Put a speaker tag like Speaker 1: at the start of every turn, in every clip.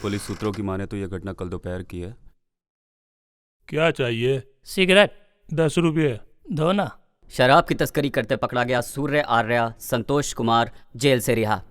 Speaker 1: Police सूत्रों की माने तो यह घटना कल दोपहर की है।
Speaker 2: क्या चाहिए?
Speaker 3: सिगरेट
Speaker 2: 10 रुपये
Speaker 3: दो ना।
Speaker 4: शराब की तस्करी करते पकड़ा गया सूर्य आर्या संतोष कुमार जेल से रिहा।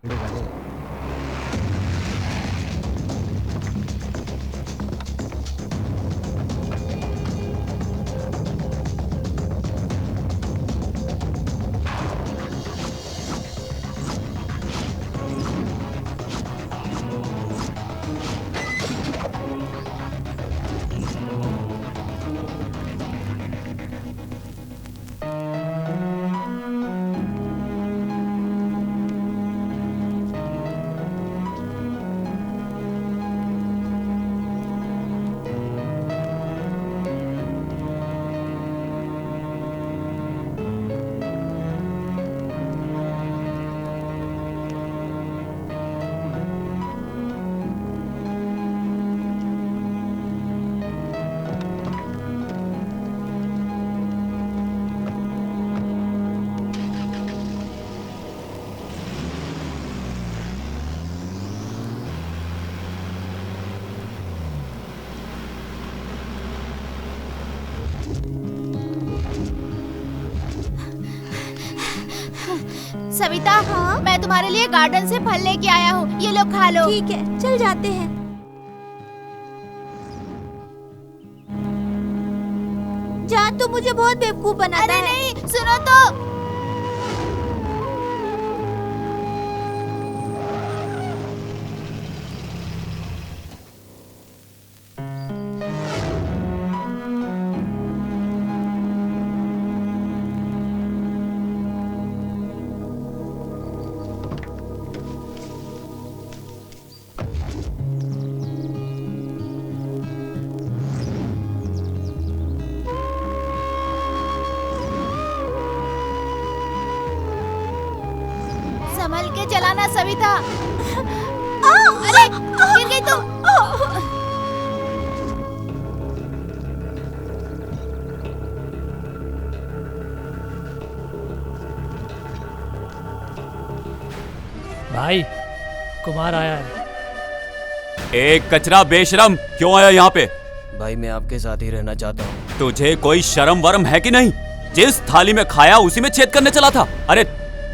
Speaker 5: सविता, हाँ? मैं तुम्हारे लिए गार्डन से फल लेके आया हूँ, ये लो खा लो।
Speaker 6: ठीक है, चल जाते हैं। जान तो मुझे बहुत बेवकूफ बनाता है।
Speaker 5: अरे नहीं, सुनो तो। संभल के चलाना सविता। अरे गिर गई तुम।
Speaker 3: भाई कुमार आया है।
Speaker 1: एक कचरा बेशरम, क्यों आया यहाँ पे?
Speaker 7: भाई मैं आपके साथ ही रहना चाहता हूँ।
Speaker 1: तुझे कोई शर्म वरम है कि नहीं? जिस थाली में खाया उसी में छेद करने चला था। अरे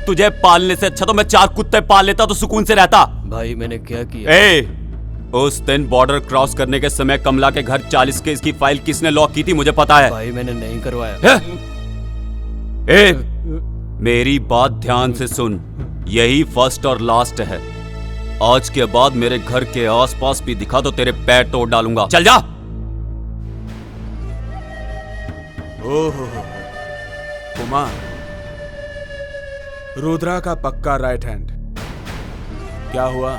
Speaker 1: तुझे पालने से अच्छा तो मैं 4 कुत्ते पाल लेता तो सुकून से रहता।
Speaker 7: भाई मैंने क्या किया?
Speaker 1: उस दिन बॉर्डर क्रॉस करने के समय कमला के घर 40 केस की फाइल किसने लॉक की थी मुझे पता है।
Speaker 7: भाई मैंने नहीं करवाया।
Speaker 1: मेरी बात ध्यान से सुन, यही फर्स्ट और लास्ट है। आज के बाद मेरे घर के आसपास भी दिखा तो तेरे पैर तोड़ डालूंगा। चल जा।
Speaker 8: ओहो कुमार, रुद्रा का पक्का राइट हैंड। क्या हुआ?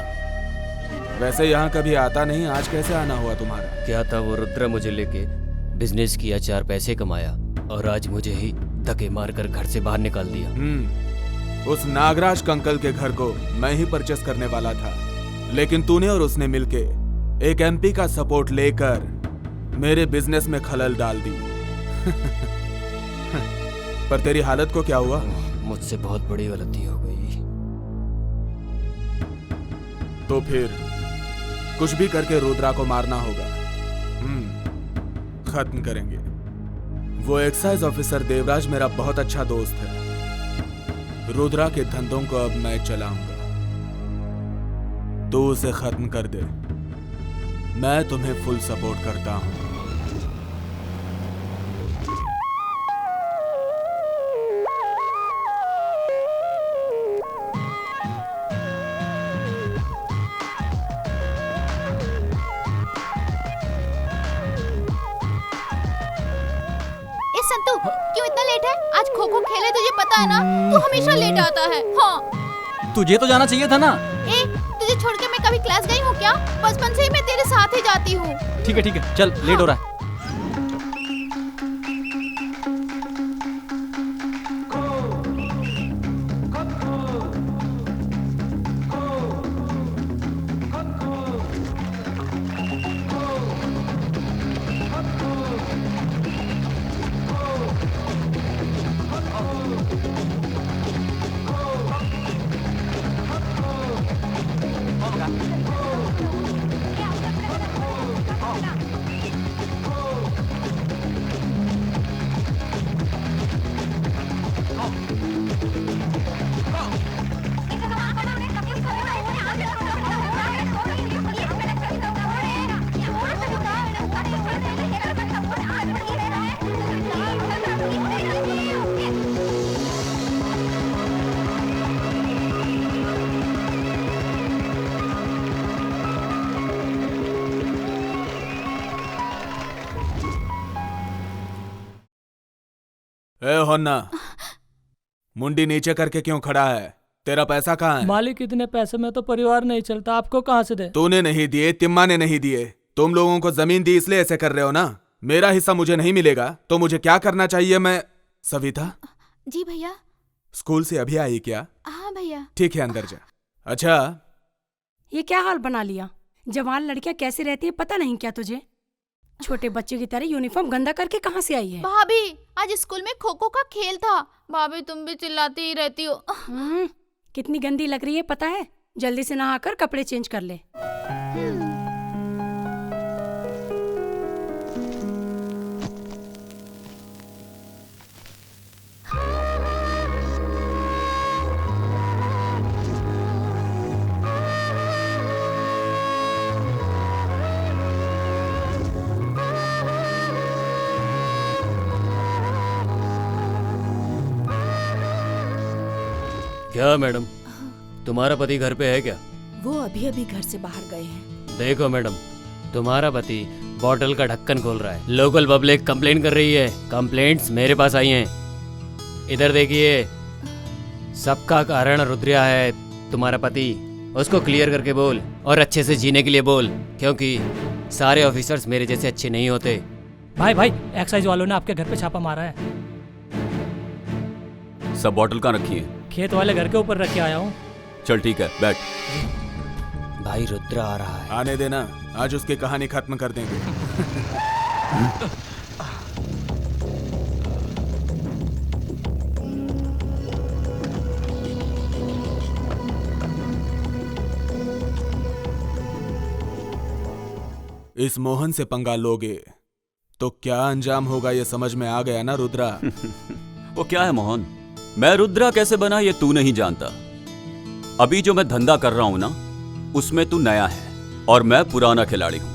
Speaker 8: वैसे यहाँ कभी आता नहीं, आज कैसे आना हुआ तुम्हारा?
Speaker 7: क्या था वो रुद्रा मुझे लेके बिजनेस किया, 4 पैसे कमाया और आज मुझे ही धक्के मारकर घर से बाहर निकाल दिया।
Speaker 8: उस नागराज कंकल के घर को मैं ही परचेस करने वाला था, लेकिन तूने और उसने मिलके एक एमपी का सपोर्ट लेकर मेरे बिजनेस में खलल डाल दी। पर तेरी हालत को क्या हुआ?
Speaker 7: मुझसे बहुत बड़ी गलती हो गई।
Speaker 8: तो फिर कुछ भी करके रुद्रा को मारना होगा। खत्म करेंगे। वो एक्साइज ऑफिसर देवराज मेरा बहुत अच्छा दोस्त है। रुद्रा के धंधों को अब मैं चलाऊंगा, तो उसे खत्म कर दे। मैं तुम्हें फुल सपोर्ट करता हूं।
Speaker 5: संतु, क्यों इतना लेट है? आज खो खो खेले, तुझे पता है ना, तू हमेशा लेट आता है। हाँ,
Speaker 9: तुझे तो जाना चाहिए था ना।
Speaker 5: तुझे छोड़ के मैं कभी क्लास गई हूँ क्या? बचपन से ही मैं तेरे साथ ही जाती हूँ।
Speaker 9: ठीक है चल, लेट हो रहा है।
Speaker 8: मोहन ना, मुंडी नीचे करके क्यों खड़ा है? तेरा पैसा कहाँ है?
Speaker 3: मालिक, इतने पैसे में तो परिवार नहीं चलता, आपको कहाँ से दे?
Speaker 8: तूने नहीं दिए, तिम्मा ने नहीं दिए। तुम लोगों को जमीन दी इसलिए ऐसे कर रहे हो ना। मेरा हिस्सा मुझे नहीं मिलेगा तो मुझे क्या करना चाहिए? मैं सविता,
Speaker 5: जी भैया।
Speaker 8: स्कूल से अभी आई क्या?
Speaker 5: हाँ भैया।
Speaker 8: ठीक है, अंदर जा। अच्छा,
Speaker 10: ये क्या हाल बना लिया? जवान लड़कियां कैसी रहती है पता नहीं क्या तुझे? छोटे बच्चे की तरह यूनिफॉर्म गंदा करके कहाँ से आई है?
Speaker 5: भाभी, आज स्कूल में खो खो का खेल था। भाभी, तुम भी चिल्लाती ही रहती हो।
Speaker 10: कितनी गंदी लग रही है पता है? जल्दी से नहाकर कपड़े चेंज कर ले।
Speaker 7: क्या मैडम, तुम्हारा पति घर पे है क्या?
Speaker 10: वो अभी अभी घर से बाहर गए हैं।
Speaker 7: देखो मैडम, तुम्हारा पति बॉटल का ढक्कन खोल रहा है। लोकल पब्लिक कंप्लेन कर रही है। कंप्लेंट्स मेरे पास आई हैं। इधर देखिए, सबका कारण रुद्रिया है, तुम्हारा पति। उसको क्लियर करके बोल और अच्छे से जीने के लिए बोल, क्योंकि सारे ऑफिसर्स मेरे जैसे अच्छे नहीं होते।
Speaker 3: भाई, एक्साइज वालों ने आपके घर पे छापा मारा है।
Speaker 1: सब बॉटल कहाँ रखी है?
Speaker 3: खेत वाले घर के ऊपर रख के आया हूँ।
Speaker 1: चल ठीक है, बैठ।
Speaker 7: भाई रुद्र आ रहा है।
Speaker 8: आने देना, आज उसकी कहानी खत्म कर देंगे। इस मोहन से पंगा लोगे तो क्या अंजाम होगा ये समझ में आ गया ना रुद्रा?
Speaker 1: वो क्या है मोहन, मैं रुद्रा कैसे बना ये तू नहीं जानता। अभी जो मैं धंधा कर रहा हूं ना, उसमें तू नया है और मैं पुराना खिलाड़ी हूं।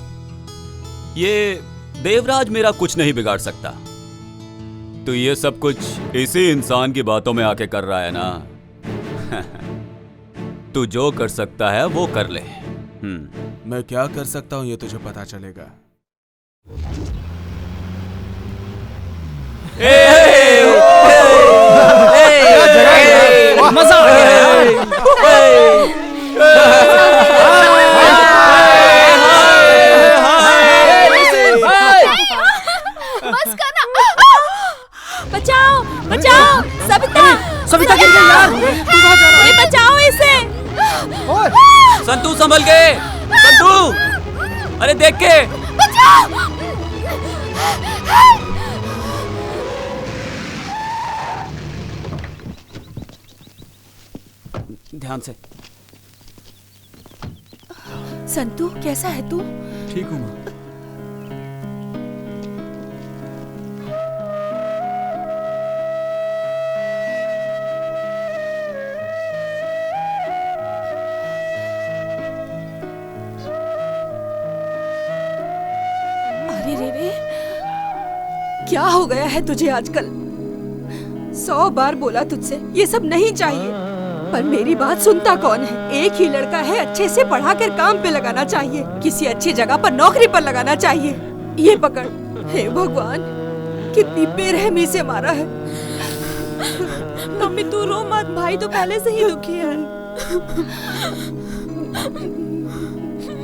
Speaker 1: ये देवराज मेरा कुछ नहीं बिगाड़ सकता। तो ये सब कुछ इसी इंसान की बातों में आके कर रहा है ना। तू जो कर सकता है वो कर ले।
Speaker 8: मैं क्या कर सकता हूं ये तुझे पता चलेगा।
Speaker 9: मजा आ गया।
Speaker 5: बस करना।
Speaker 6: बचाओ बचाओ,
Speaker 9: सविता गिर गई यार। तू कहाँ जा रहा है?
Speaker 6: बचाओ इसे।
Speaker 1: संतू संभल के, संतू, अरे देख के। ध्यान से।
Speaker 10: संतू, कैसा है तू?
Speaker 9: ठीक हूँ माँ।
Speaker 10: अरे रे, क्या हो गया है तुझे आजकल? 100 बार बोला तुझसे ये सब नहीं चाहिए, पर मेरी बात सुनता कौन है? एक ही लड़का है, अच्छे से पढ़ा कर काम पे लगाना चाहिए, किसी अच्छी जगह पर नौकरी पर लगाना चाहिए। ये पकड़। हे भगवान, कितनी बेरहमी से मारा है।
Speaker 6: मम्मी तू रो मत, भाई तो पहले से ही दुखी है।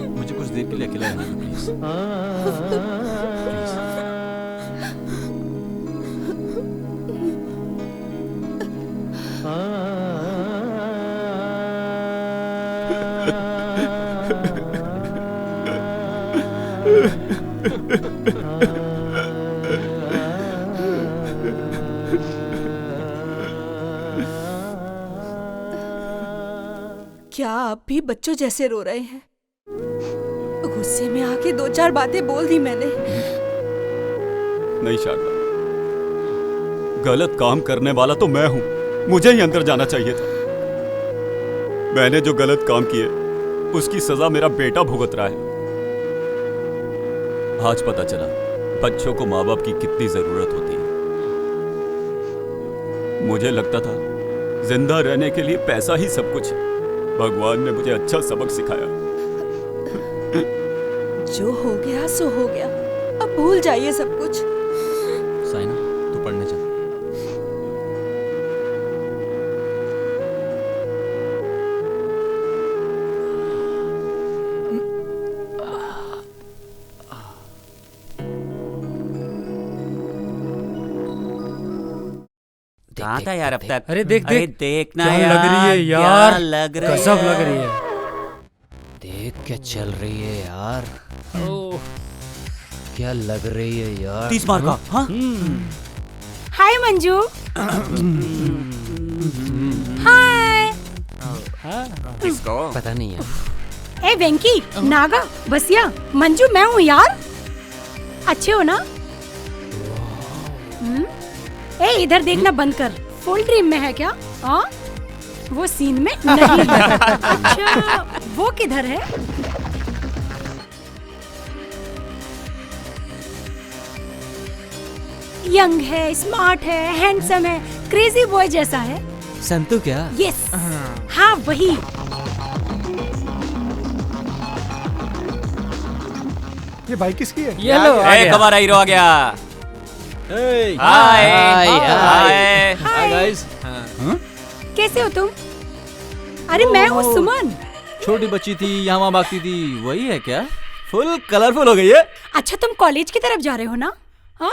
Speaker 9: मुझे कुछ देर के लिए अकेला रहने दो प्लीज।
Speaker 10: क्या आप भी बच्चों जैसे रो रहे हैं? गुस्से में आके 2-4 बातें बोल दी मैंने।
Speaker 1: नहीं शारदा, गलत काम करने वाला तो मैं हूं, मुझे ही अंदर जाना चाहिए था। मैंने जो गलत काम किए उसकी सजा मेरा बेटा भुगत रहा है। आज पता चला बच्चों को माँ बाप की कितनी जरूरत होती है। मुझे लगता था जिंदा रहने के लिए पैसा ही सब कुछ है। भगवान ने मुझे अच्छा सबक सिखाया।
Speaker 10: जो हो गया सो हो गया, अब भूल जाइए सब कुछ।
Speaker 9: साइना, तू पढ़ने चल।
Speaker 4: कहाँ था यार अब तक?
Speaker 7: अरे देख
Speaker 4: अरे
Speaker 7: देख
Speaker 4: देखना
Speaker 7: क्या
Speaker 4: यार,
Speaker 7: लग रही है
Speaker 4: क्या
Speaker 7: यार,
Speaker 4: लग रही
Speaker 7: गजब
Speaker 4: है।
Speaker 7: लग रही है। देख क्या चल रही है यार, ओह क्या लग रही है यार।
Speaker 1: 30 मार का, हाँ?
Speaker 10: हाय मंजू। हाय।
Speaker 7: पता नहीं है।
Speaker 10: ए वेंकी, नागा, बसिया, मंजू मैं हूँ यार। अच्छे हो ना? ए इधर देखना बंद कर, फुल ड्रीम में है क्या? हाँ वो सीन में नहीं है। अच्छा वो किधर है? यंग है, स्मार्ट है, हैंडसम है, क्रेजी बॉय जैसा है।
Speaker 7: संतु क्या?
Speaker 10: यस हाँ वही।
Speaker 2: ये बाइक किसकी है?
Speaker 7: ये लो आ गया।
Speaker 1: हमारा हीरो आ गया।
Speaker 9: Hey!
Speaker 1: हाय
Speaker 7: हाय,
Speaker 1: हाय
Speaker 9: गाइस।
Speaker 10: कैसे हो तुम? अरे मैं हूँ सुमन।
Speaker 9: छोटी बच्ची थी यहाँ वहाँ भागती थी, वही है क्या? फुल कलरफुल हो गई है।
Speaker 10: अच्छा तुम कॉलेज की तरफ जा रहे हो ना? हाँ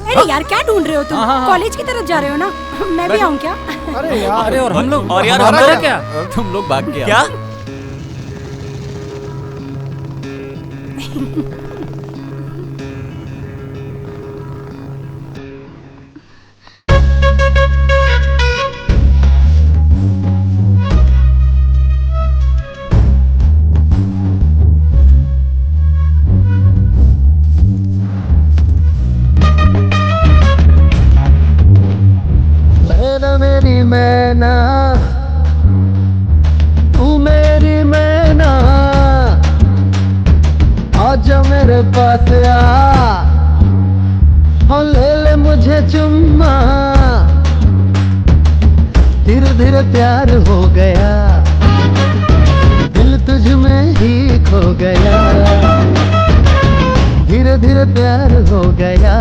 Speaker 10: अरे यार क्या ढूंढ रहे हो तुम? कॉलेज की तरफ जा रहे हो ना? मैं भी आऊँ क्या?
Speaker 2: अरे यार,
Speaker 7: अरे और हम लोग,
Speaker 1: और यार
Speaker 7: हमारा
Speaker 1: हमारा
Speaker 7: क्या?
Speaker 9: तुम लोग भाग के
Speaker 1: क्या?
Speaker 11: मेरी मैना तू मेरी मैना आजा मेरे पास आ, हाँ ले ले मुझे चुम्मा। धीरे धीरे प्यार हो गया, दिल तुझ में ही खो गया। धीरे धीरे प्यार हो गया,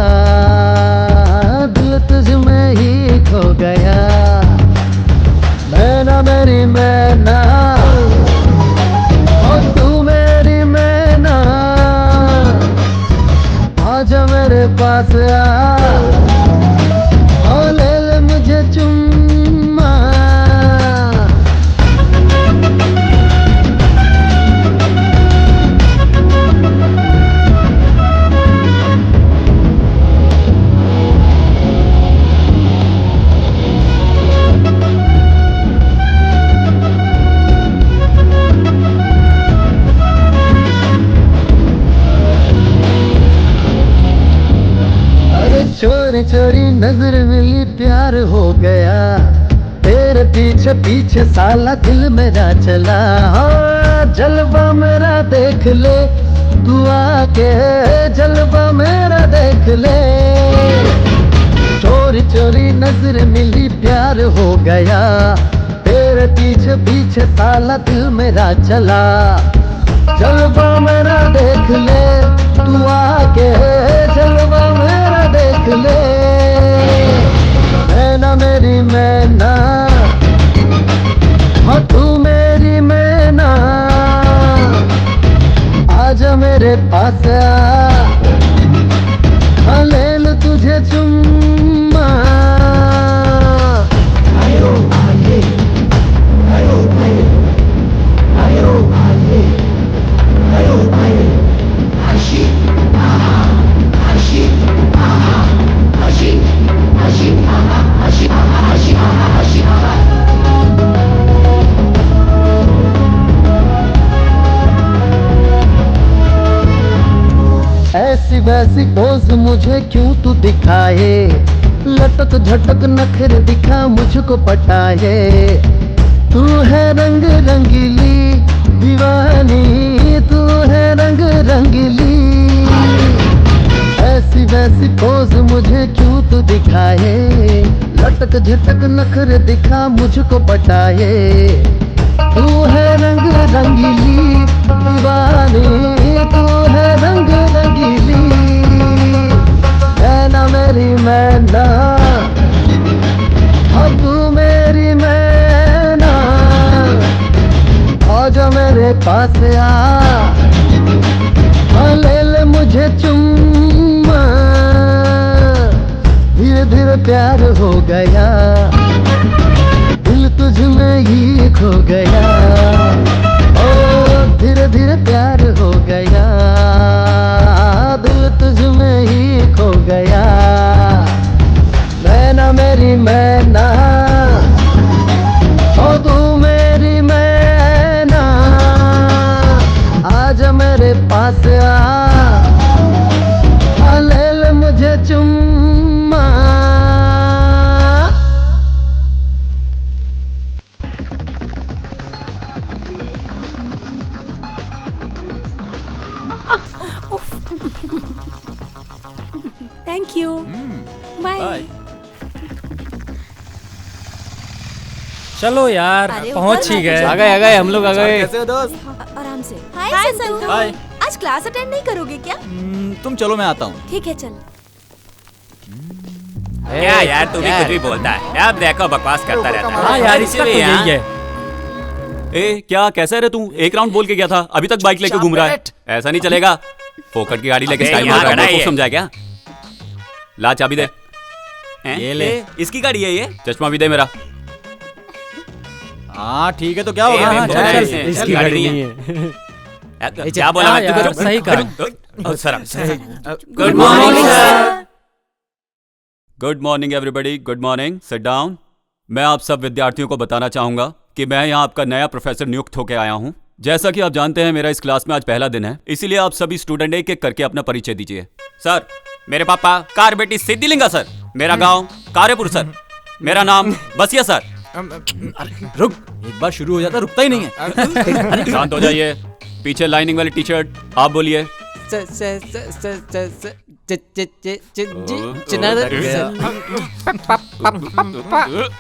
Speaker 11: दिल तुझ में ही खो गया। मैना मेरी मैना और तू मेरी मैना आजा मेरे पास आ, और ले ले मुझे चुम्मा। चोरी चोरी नजर मिली प्यार हो गया, तेरे पीछे पीछे साला दिल मेरा चला। हाँ जलवा मेरा देख ले तू आके, जलवा मेरा देख ले। चोरी चोरी नजर मिली प्यार हो गया, तेरे पीछे पीछे साला दिल मेरा चला। जलवा मेरा देख ले तू आके, जलवा मेरा देख ले। मैना मेरी मैना हाँ तू मेरी मैना आजा मेरे पास आ, हाँ ले लो तुझे चुम्मा। आयो आये, आयो आये, आयो आये, आयो आये। हशी हशी हशी हशी हशी हशी हशी। ऐसी वैसी पोज मुझे क्यों तू दिखाए, लटक झटक नखरे दिखा मुझको पटाए। तू है रंग रंगीली दीवानी, तू है रंग रंगीली। ऐसी वैसी पोज मुझे क्यों तू दिखाए, लटक झटक नखरे दिखा मुझको पटाए। तू है रंग रंगीली दीवानी, तू है रंग रंगीली। मैना मेरी मैना और तू मेरी मैना आजा मेरे पास आ, प्यार हो गया, दिल तुझ में ही खो गया। ओ धीरे धीरे प्यार हो गया, दिल तुझ में ही खो गया। मैना मेरी मैना, ओ तू मेरी मैना, आजा मेरे पास आ, ले ले मुझे चुम्मा।
Speaker 6: Thank you. बाय।
Speaker 3: चलो यार,
Speaker 6: अरे
Speaker 3: पहुंच ही
Speaker 6: ऊपर
Speaker 3: गए।
Speaker 7: आ गए हम लोग आ गए।
Speaker 8: कैसे हो दोस्त?
Speaker 6: आराम से। हाय संतू।
Speaker 9: हाय।
Speaker 6: आज क्लास अटेंड नहीं करोगे क्या?
Speaker 9: तुम चलो मैं आता हूँ।
Speaker 6: ठीक है चल।
Speaker 1: क्या यार तू भी कुछ भी बोलता है। अब देखो बकवास करता रहता है।
Speaker 3: हाँ यार, इसका तो यही है।
Speaker 1: ए क्या कैसा रे तू? एक राउंड बोल के गया था, अभी तक बाइक लेके घूम रहा है। ऐसा नहीं चलेगा। फोकट की गाड़ी लेके स्टाइल मार रहा है। समझा क्या? ला चाबी दे।
Speaker 9: ये ले।
Speaker 1: इसकी गाड़ी है ये। चश्मा भी दे मेरा।
Speaker 9: हाँ ठीक है तो क्या होगा?
Speaker 1: हाँ,
Speaker 3: चल,
Speaker 1: चल,
Speaker 3: इसकी
Speaker 1: गाड़ी
Speaker 3: गाड़ी
Speaker 1: नहीं
Speaker 3: नहीं है।
Speaker 1: क्या बोला
Speaker 3: हाँ
Speaker 1: मैं?
Speaker 3: यार,
Speaker 1: तू
Speaker 3: सही कहा।
Speaker 1: Good morning sir. Good morning everybody, good morning. Sit down. मैं आप सब विद्यार्थियों को बताना चाहूंगा कि मैं यहाँ आपका नया प्रोफेसर नियुक्त होकर आया हूँ। जैसा कि आप जानते हैं मेरा इस क्लास में आज पहला दिन है, इसीलिए आप सभी स्टूडेंट एक एक करके अपना परिचय दीजिए। सर, मेरे पापा कारबेटी सिद्धिलिंगा सर। मेरा गांव कार्यपुर सर। मेरा नाम बसिया सर।
Speaker 9: रुक, एक बार शुरू हो जाता रुकता ही नहीं है।
Speaker 1: शांत हो जाइए। पीछे लाइनिंग वाली टी शर्ट, आप बोलिए।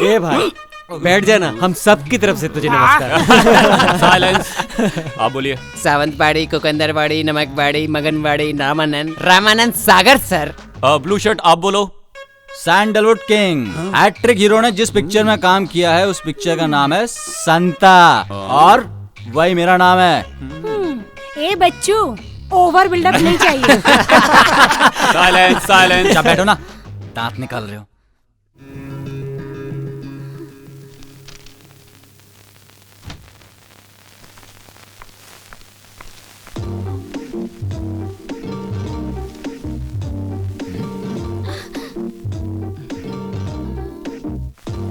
Speaker 7: ए भाई बैठ जाना, हम सब की तरफ से तुझे नमस्कार।
Speaker 1: साइलेंस। आप बोलिए।
Speaker 7: Sawantwadi, कुकंदरवाड़ी, नमकवाड़ी, मगनवाड़ी, Ramanand Sagar sir.
Speaker 1: Blue shirt आप बोलो।
Speaker 9: Sandalwood king. हैट्रिक हीरो ने जिस पिक्चर में काम किया है उस पिक्चर का नाम है संता, और वही मेरा नाम है।
Speaker 6: ए बच्चू, ओवर बिल्डअप नहीं चाहिए।
Speaker 1: Silence silence.
Speaker 9: अच्छा बैठो ना, दांत निकाल रहे हो।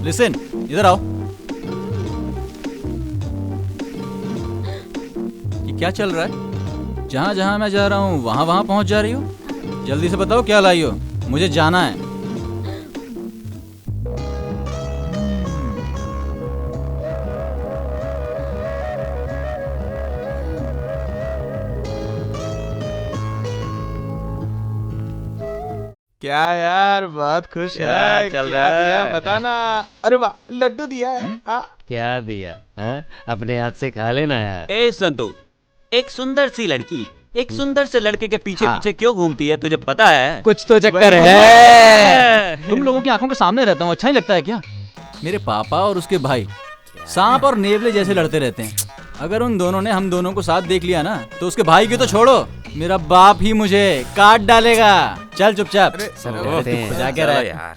Speaker 9: लिसन, इधर आओ। ये क्या चल रहा है? जहां जहां मैं जा रहा हूं वहां वहां पहुंच जा रही हो। जल्दी से बताओ क्या लाई हो, मुझे जाना है।
Speaker 8: क्या यार, बहुत खुश है।
Speaker 7: चल रहा है?
Speaker 8: बताना। अरे वाह, लड्डू दिया है।
Speaker 7: क्या दिया? अपने हाथ से खा लेना यार।
Speaker 1: ए संतू, एक सुंदर सी लड़की एक सुंदर से लड़के के पीछे पीछे क्यों घूमती है, तुझे पता है?
Speaker 7: कुछ तो चक्कर है।
Speaker 9: तुम लोगों की आंखों के सामने रहता हूँ, अच्छा नहीं लगता है क्या? मेरे पापा और उसके भाई सांप और नेवले जैसे लड़ते रहते हैं। अगर उन दोनों ने हम दोनों को साथ देख लिया ना, तो उसके भाई की तो छोड़ो, मेरा बाप ही मुझे काट डालेगा। चल चुपचाप जाके रह
Speaker 1: यार।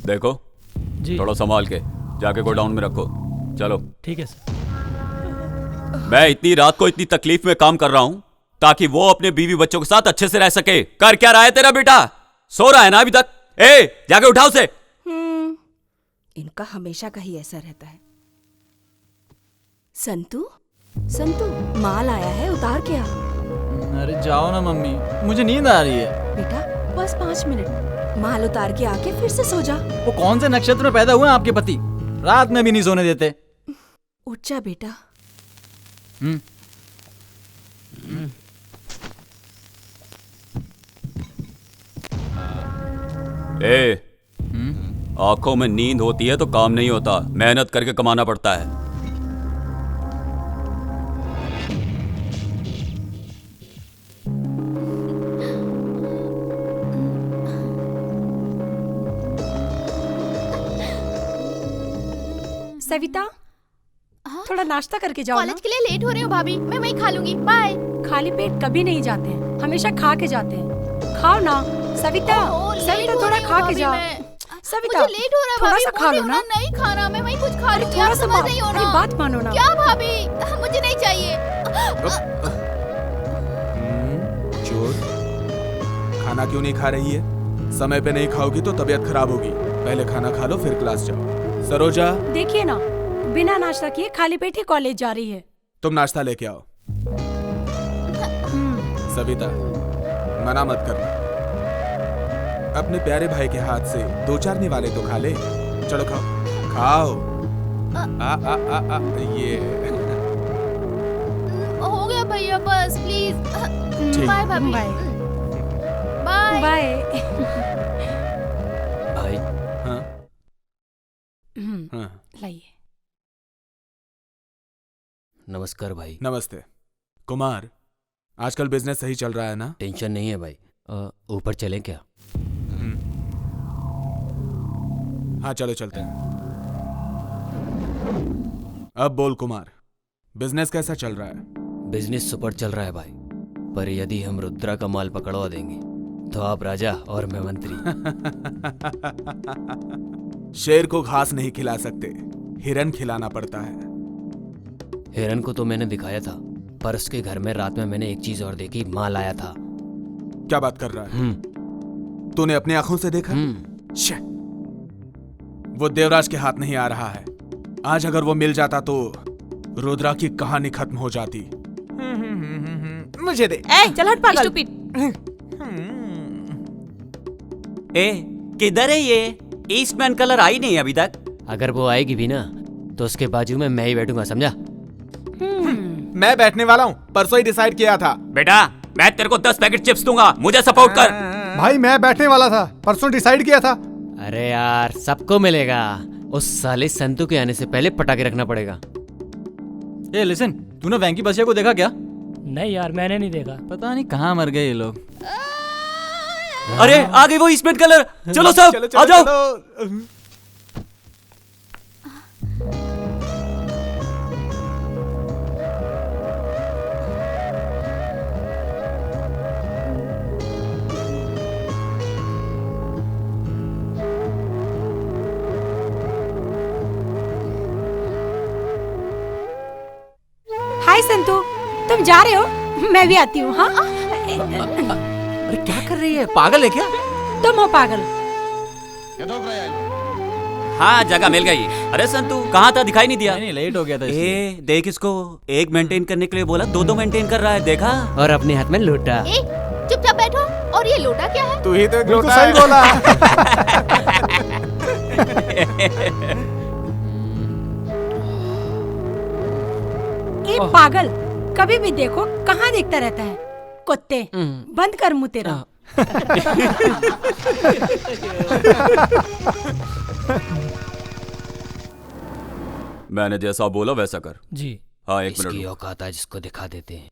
Speaker 1: देखो
Speaker 3: जी
Speaker 1: थोड़ा संभाल के जाके गोडाउन में रखो। चलो
Speaker 3: ठीक है सर।
Speaker 1: मैं इतनी रात को इतनी तकलीफ में काम कर रहा हूं ताकि वो अपने बीवी बच्चों के साथ अच्छे से रह सके। कर क्या रहा है तेरा बेटा? सो रहा है ना अभी तक? ए जाके उठाओ उसे।
Speaker 10: इनका हमेशा का ही ऐसा रहता है। संतू, संतू, माल आया है, उतार के आ।
Speaker 9: अरे जाओ ना मम्मी, मुझे नींद आ रही है।
Speaker 10: बेटा बस 5 मिनट, माल उतार के आके फिर से सो जा।
Speaker 9: वो कौन से नक्षत्र में पैदा हुए हैं आपके पति? रात में भी नहीं सोने देते।
Speaker 10: उठ जा बेटा।
Speaker 1: ए आंखों में नींद होती है तो काम नहीं होता, मेहनत करके कमाना पड़ता है।
Speaker 6: सविता
Speaker 5: हाँ?
Speaker 6: थोड़ा नाश्ता करके जाओ ना।
Speaker 5: कॉलेज के लिए लेट हो रही हूँ भाभी, मैं वहीं खा लूंगी। बाय।
Speaker 6: खाली पेट कभी नहीं जाते हैं, हमेशा खा के जाते हैं। खाओ ना सविता। सविता थोड़ा खा के जाओ। सविता
Speaker 5: मुझे लेट हो रहा है
Speaker 6: थोड़ा
Speaker 5: भाभी,
Speaker 6: सा खा लो ना।
Speaker 5: नहीं खाना, मैं वहीं कुछ खा लूंगी।
Speaker 6: थोड़ा
Speaker 5: आप
Speaker 6: सा
Speaker 5: समझ नहीं हो
Speaker 6: अरे
Speaker 5: ना।
Speaker 6: बात मानो ना।
Speaker 5: क्या भाभी, मुझे नहीं चाहिए।
Speaker 8: चोर, खाना क्यों नहीं खा रही है? समय पे नहीं खाओगी तो तबीयत खराब होगी। पहले खाना खा लो फिर क्लास जाओ। सरोजा,
Speaker 6: देखिए ना, बिना नाश्ता किए खाली पेट ही कॉलेज जा रही है।
Speaker 8: तुम नाश्ता लेके आओ। सविता, मना मत करना। अपने प्यारे भाई के हाथ से 2-4 निवाले तो खा ले। चलो खाओ खाओ। ये
Speaker 5: हो गया भैया, बस प्लीज।
Speaker 8: ठीक।
Speaker 5: बाय भाभी।
Speaker 6: Bye
Speaker 5: bye.
Speaker 6: बाय।
Speaker 7: भाई
Speaker 8: हाँ हाँ,
Speaker 6: लाइए।
Speaker 7: नमस्कार भाई।
Speaker 8: नमस्ते। कुमार, आजकल बिजनेस सही चल रहा है ना?
Speaker 7: टेंशन नहीं है भाई। ऊपर चलें क्या?
Speaker 8: हाँ चलो चलते हैं। अब बोल कुमार, बिजनेस कैसा चल रहा है?
Speaker 7: बिजनेस सुपर चल रहा है भाई, पर यदि हम रुद्रा का माल पकड़वा देंगे तो आप राजा और मैं मंत्री।
Speaker 8: शेर को घास नहीं खिला सकते, हिरन खिलाना पड़ता है।
Speaker 7: हिरन को तो मैंने दिखाया था, पर उसके घर में रात में मैंने एक चीज और देखी, माल आया था।
Speaker 8: क्या बात कर रहा है? तूने अपनी आंखों से देखा? शे, वो देवराज के हाथ नहीं आ रहा है। आज अगर वो मिल जाता तो रुद्रा की कहानी खत्म हो जाती। मुझे दे।
Speaker 6: चल हट पागल।
Speaker 4: ए किधर है ये? ईस्टमैन कलर आई नहीं अभी तक।
Speaker 7: अगर वो आएगी भी ना तो उसके बाजू में मैं ही बैठूंगा, समझा?
Speaker 8: मैं बैठने वाला हूँ, परसों ही डिसाइड किया था।
Speaker 1: बेटा मैं तेरे को 10 पैकेट चिप्स दूंगा, मुझे सपोर्ट कर।
Speaker 2: भाई मैं बैठने वाला था, परसों डिसाइड किया था।
Speaker 7: अरे यार सबको मिलेगा, उस साले संतू के आने से पहले पटाखे रखना पड़ेगा।
Speaker 9: ए लिसन, तूने वैंकी बसिया को देखा क्या?
Speaker 3: नहीं यार, मैंने नहीं देखा।
Speaker 9: पता नहीं कहाँ मर गए ये लोग।
Speaker 1: अरे आ गई वो ईस्टमैन कलर। चलो सब आ जाओ।
Speaker 6: हाय संतू, तुम जा रहे हो? मैं भी आती हूँ। हाँ
Speaker 9: अरे क्या कर रही है, पागल है क्या?
Speaker 6: तुम हो पागल।
Speaker 1: हाँ जगह मिल गई। अरे संतू कहाँ था, दिखाई नहीं दिया।
Speaker 9: नहीं लेट हो गया था इसलिए।
Speaker 1: ए देख इसको, एक मेंटेन करने के लिए बोला 2-2 मेंटेन कर रहा है, देखा?
Speaker 7: और अपने हाथ में लोटा।
Speaker 5: ए चुपचाप बैठो। और ये लोटा क्या है?
Speaker 8: तू ही तो एक
Speaker 2: बिल्कुल
Speaker 8: लोटा
Speaker 2: सही
Speaker 8: है।
Speaker 2: बोला।
Speaker 6: ए पागल, कभी भी देखो कहाँ देखता रहता है? कुत्ते, बंद कर मुंह तेरा।
Speaker 1: मैंने जैसा बोला वैसा कर।
Speaker 3: जी।
Speaker 1: हाँ 1
Speaker 7: इसकी
Speaker 1: मिनट।
Speaker 7: औकात है जिसको दिखा देते हैं।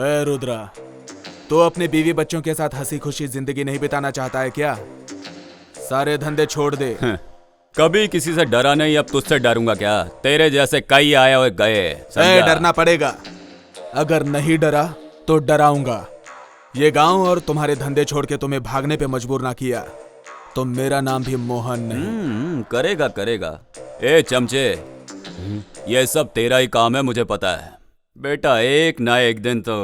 Speaker 8: ए रुद्रा, तो अपने बीवी बच्चों के साथ हंसी खुशी जिंदगी नहीं बिताना चाहता है क्या? सारे धंधे छोड़ दे।
Speaker 1: कभी किसी से डरा नहीं, अब तुझसे डरूंगा क्या? तेरे जैसे कई आए और गए।
Speaker 8: ए डरना पड़ेगा। अगर नहीं डरा तो डराऊंगा। ये गांव और तुम्हारे धंधे छोड़ के तुम्हें भागने पे मजबूर ना किया तो मेरा नाम भी मोहन नहीं।
Speaker 1: करेगा करेगा। ए चमचे, ये सब तेरा ही काम है, मुझे पता है बेटा। एक ना एक दिन तो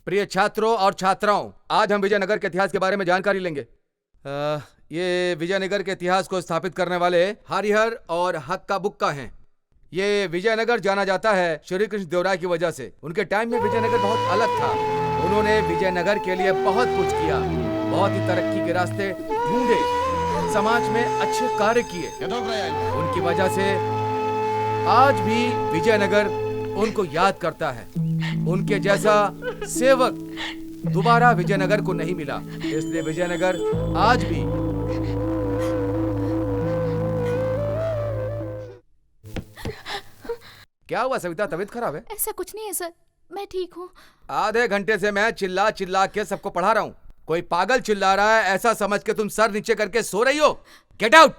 Speaker 12: प्रिय छात्रों और छात्राओं, आज हम विजयनगर के इतिहास के बारे में जानकारी लेंगे। ये विजयनगर के इतिहास को स्थापित करने वाले हरिहर और हक्का बुक्का हैं। ये विजयनगर जाना जाता है श्री कृष्ण देवराय की वजह से। उनके टाइम में विजयनगर बहुत अलग था। उन्होंने विजयनगर के लिए बहुत कुछ किया, बहुत ही तरक्की के रास्ते ढूंढे, समाज में अच्छे कार्य किए। उनकी वजह से आज भी विजयनगर उनको याद करता है। उनके जैसा सेवक दोबारा विजयनगर को नहीं मिला, इसलिए विजयनगर आज भी क्या हुआ सविता, तबीयत खराब है?
Speaker 5: ऐसा कुछ नहीं है सर, मैं ठीक हूँ।
Speaker 12: आधे घंटे से मैं चिल्ला चिल्ला के सबको पढ़ा रहा हूँ, कोई पागल चिल्ला रहा है ऐसा समझ के तुम सर नीचे करके सो रही हो। Get out.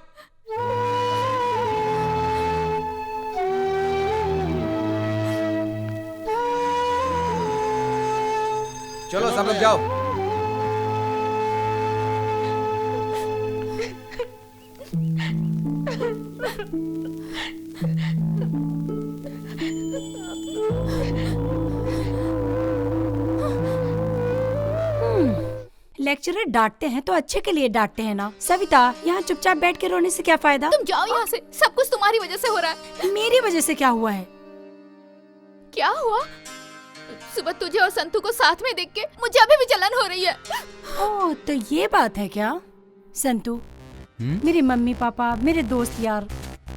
Speaker 12: चलो सब लोग जाओ।
Speaker 6: लेक्चरर डांटते हैं तो अच्छे के लिए डांटते हैं ना। सविता, यहाँ चुपचाप बैठ के रोने से क्या फायदा?
Speaker 5: तुम जाओ यहाँ से, सब कुछ तुम्हारी वजह से हो रहा है।
Speaker 6: मेरी वजह से क्या हुआ है?
Speaker 5: क्या हुआ? सुबह तुझे और संतू को साथ में देख के मुझे अभी भी जलन हो रही है।
Speaker 6: ओह, तो ये बात है क्या? संतू, मेरे मम्मी पापा, मेरे दोस्त यार,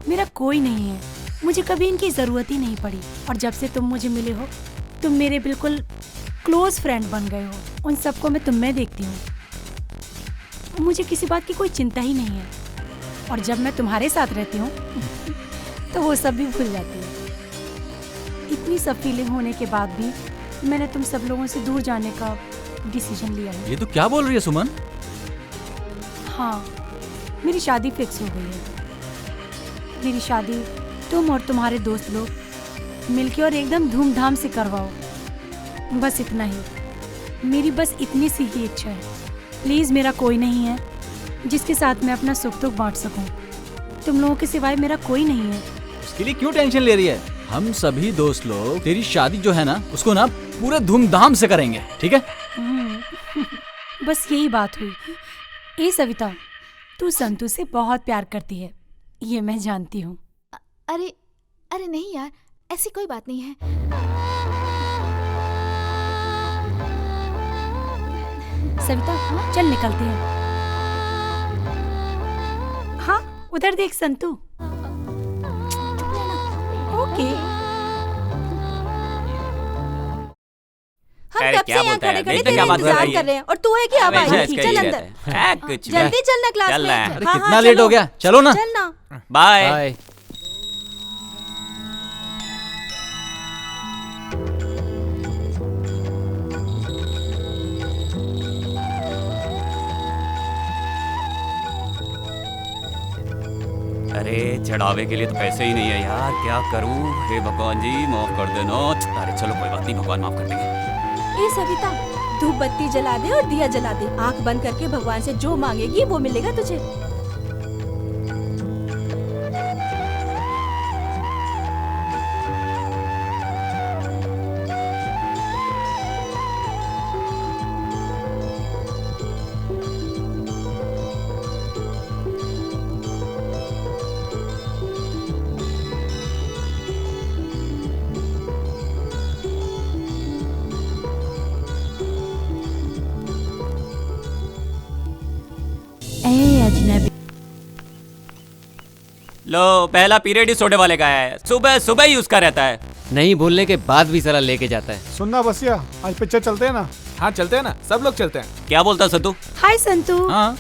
Speaker 6: मेरा कोई नहीं है। मुझे कभी इनकी जरूरत ही नहीं पड़ी और जब से तुम मुझे मिले हो तुम मेरे बिल्कुल क्लोज फ्रेंड बन गए हो। उन सबको मैं तुम में देखती हूँ, मुझे किसी बात की कोई चिंता ही नहीं है और जब मैं तुम्हारे साथ रहती हूँ तो वो सब भी भूल जाती है। इतनी सब फीलिंग होने के बाद भी मैंने तुम सब लोगों से दूर जाने का डिसीजन लिया है।
Speaker 9: ये तो क्या बोल रही है सुमन?
Speaker 6: हाँ, मेरी शादी फिक्स हो गई है। मेरी शादी तुम और तुम्हारे दोस्त लोग मिलके और एकदम धूमधाम से करवाओ, बस इतना ही। मेरी बस इतनी सी ही इच्छा है। प्लीज, मेरा कोई नहीं है जिसके साथ मैं अपना सुख दुख बांट सकूं। तुम लोगों के सिवाय मेरा कोई नहीं है।
Speaker 9: उसके लिए क्यों टेंशन ले रही है? हम सभी दोस्त लोग तेरी शादी जो है ना उसको ना पूरे धूमधाम से करेंगे, ठीक है?
Speaker 6: बस यही बात हुई। ए सविता, तू संतू से बहुत प्यार करती है, ये मैं जानती हूँ।
Speaker 5: अरे अरे नहीं यार, ऐसी कोई बात नहीं है।
Speaker 6: सविता, चल निकलते हैं। हाँ, उधर देख संतू। ओके।
Speaker 5: हम कब से यहाँ खड़े खड़े तेरा इंतजार कर रहे हैं और तू है कि अब आई? चल अंदर, जल्दी चलना क्लास में।
Speaker 9: अरे कितना लेट हो गया, चलो ना।
Speaker 5: चलना।
Speaker 1: बाय। अरे चढ़ावे के लिए तो पैसे ही नहीं है यार, क्या करूं? हे भगवान जी माफ कर देना। अरे चलो कोई बात नहीं, भगवान माफ कर देंगे।
Speaker 10: ए सविता, धूप बत्ती जला दे और दिया जला दे। आंख बंद करके भगवान से जो मांगेगी वो मिलेगा तुझे।
Speaker 1: लो, पहला पीरियड ही सोडे वाले का है, सुबह सुबह ही उसका रहता है।
Speaker 7: नहीं बोलने के बाद भी साला लेके जाता है।
Speaker 2: सुनना बसिया, आज पिक्चर चलते हैं ना?
Speaker 8: हाँ चलते हैं ना, सब लोग चलते हैं।
Speaker 1: क्या बोलता संतू?
Speaker 6: हाय संतू।
Speaker 9: हाँ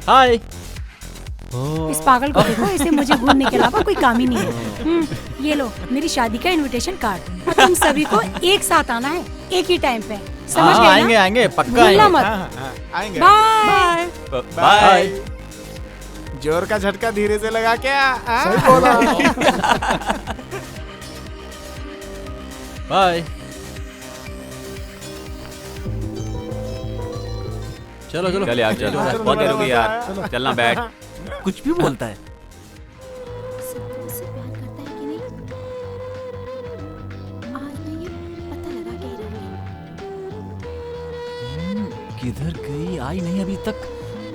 Speaker 9: हाय।
Speaker 6: इस पागल को देखो, इसे मुझे घूरने के अलावा कोई काम ही नहीं है। ये लो मेरी शादी का इनविटेशन कार्ड। तुम सभी को एक साथ आना है, एक ही टाइम पे, समझ गए ना?
Speaker 9: आएंगे आएंगे, पक्का
Speaker 6: भूलना
Speaker 9: आएंगे।
Speaker 6: मत।
Speaker 2: आएंगे।
Speaker 6: Bye
Speaker 1: bye.
Speaker 2: जोर का झटका धीरे से लगा क्या? सही बोला।
Speaker 9: बाय। चलो चलो
Speaker 1: चल यार, चलो बहुत देर हो गई यार, चलना बैठ।
Speaker 9: कुछ भी बोलता है।
Speaker 5: संतू मुझसे प्यार करता है कि नहीं? आज मैं ये पता लगा के ही रहूंगी।
Speaker 9: किधर गई? आई नहीं अभी तक।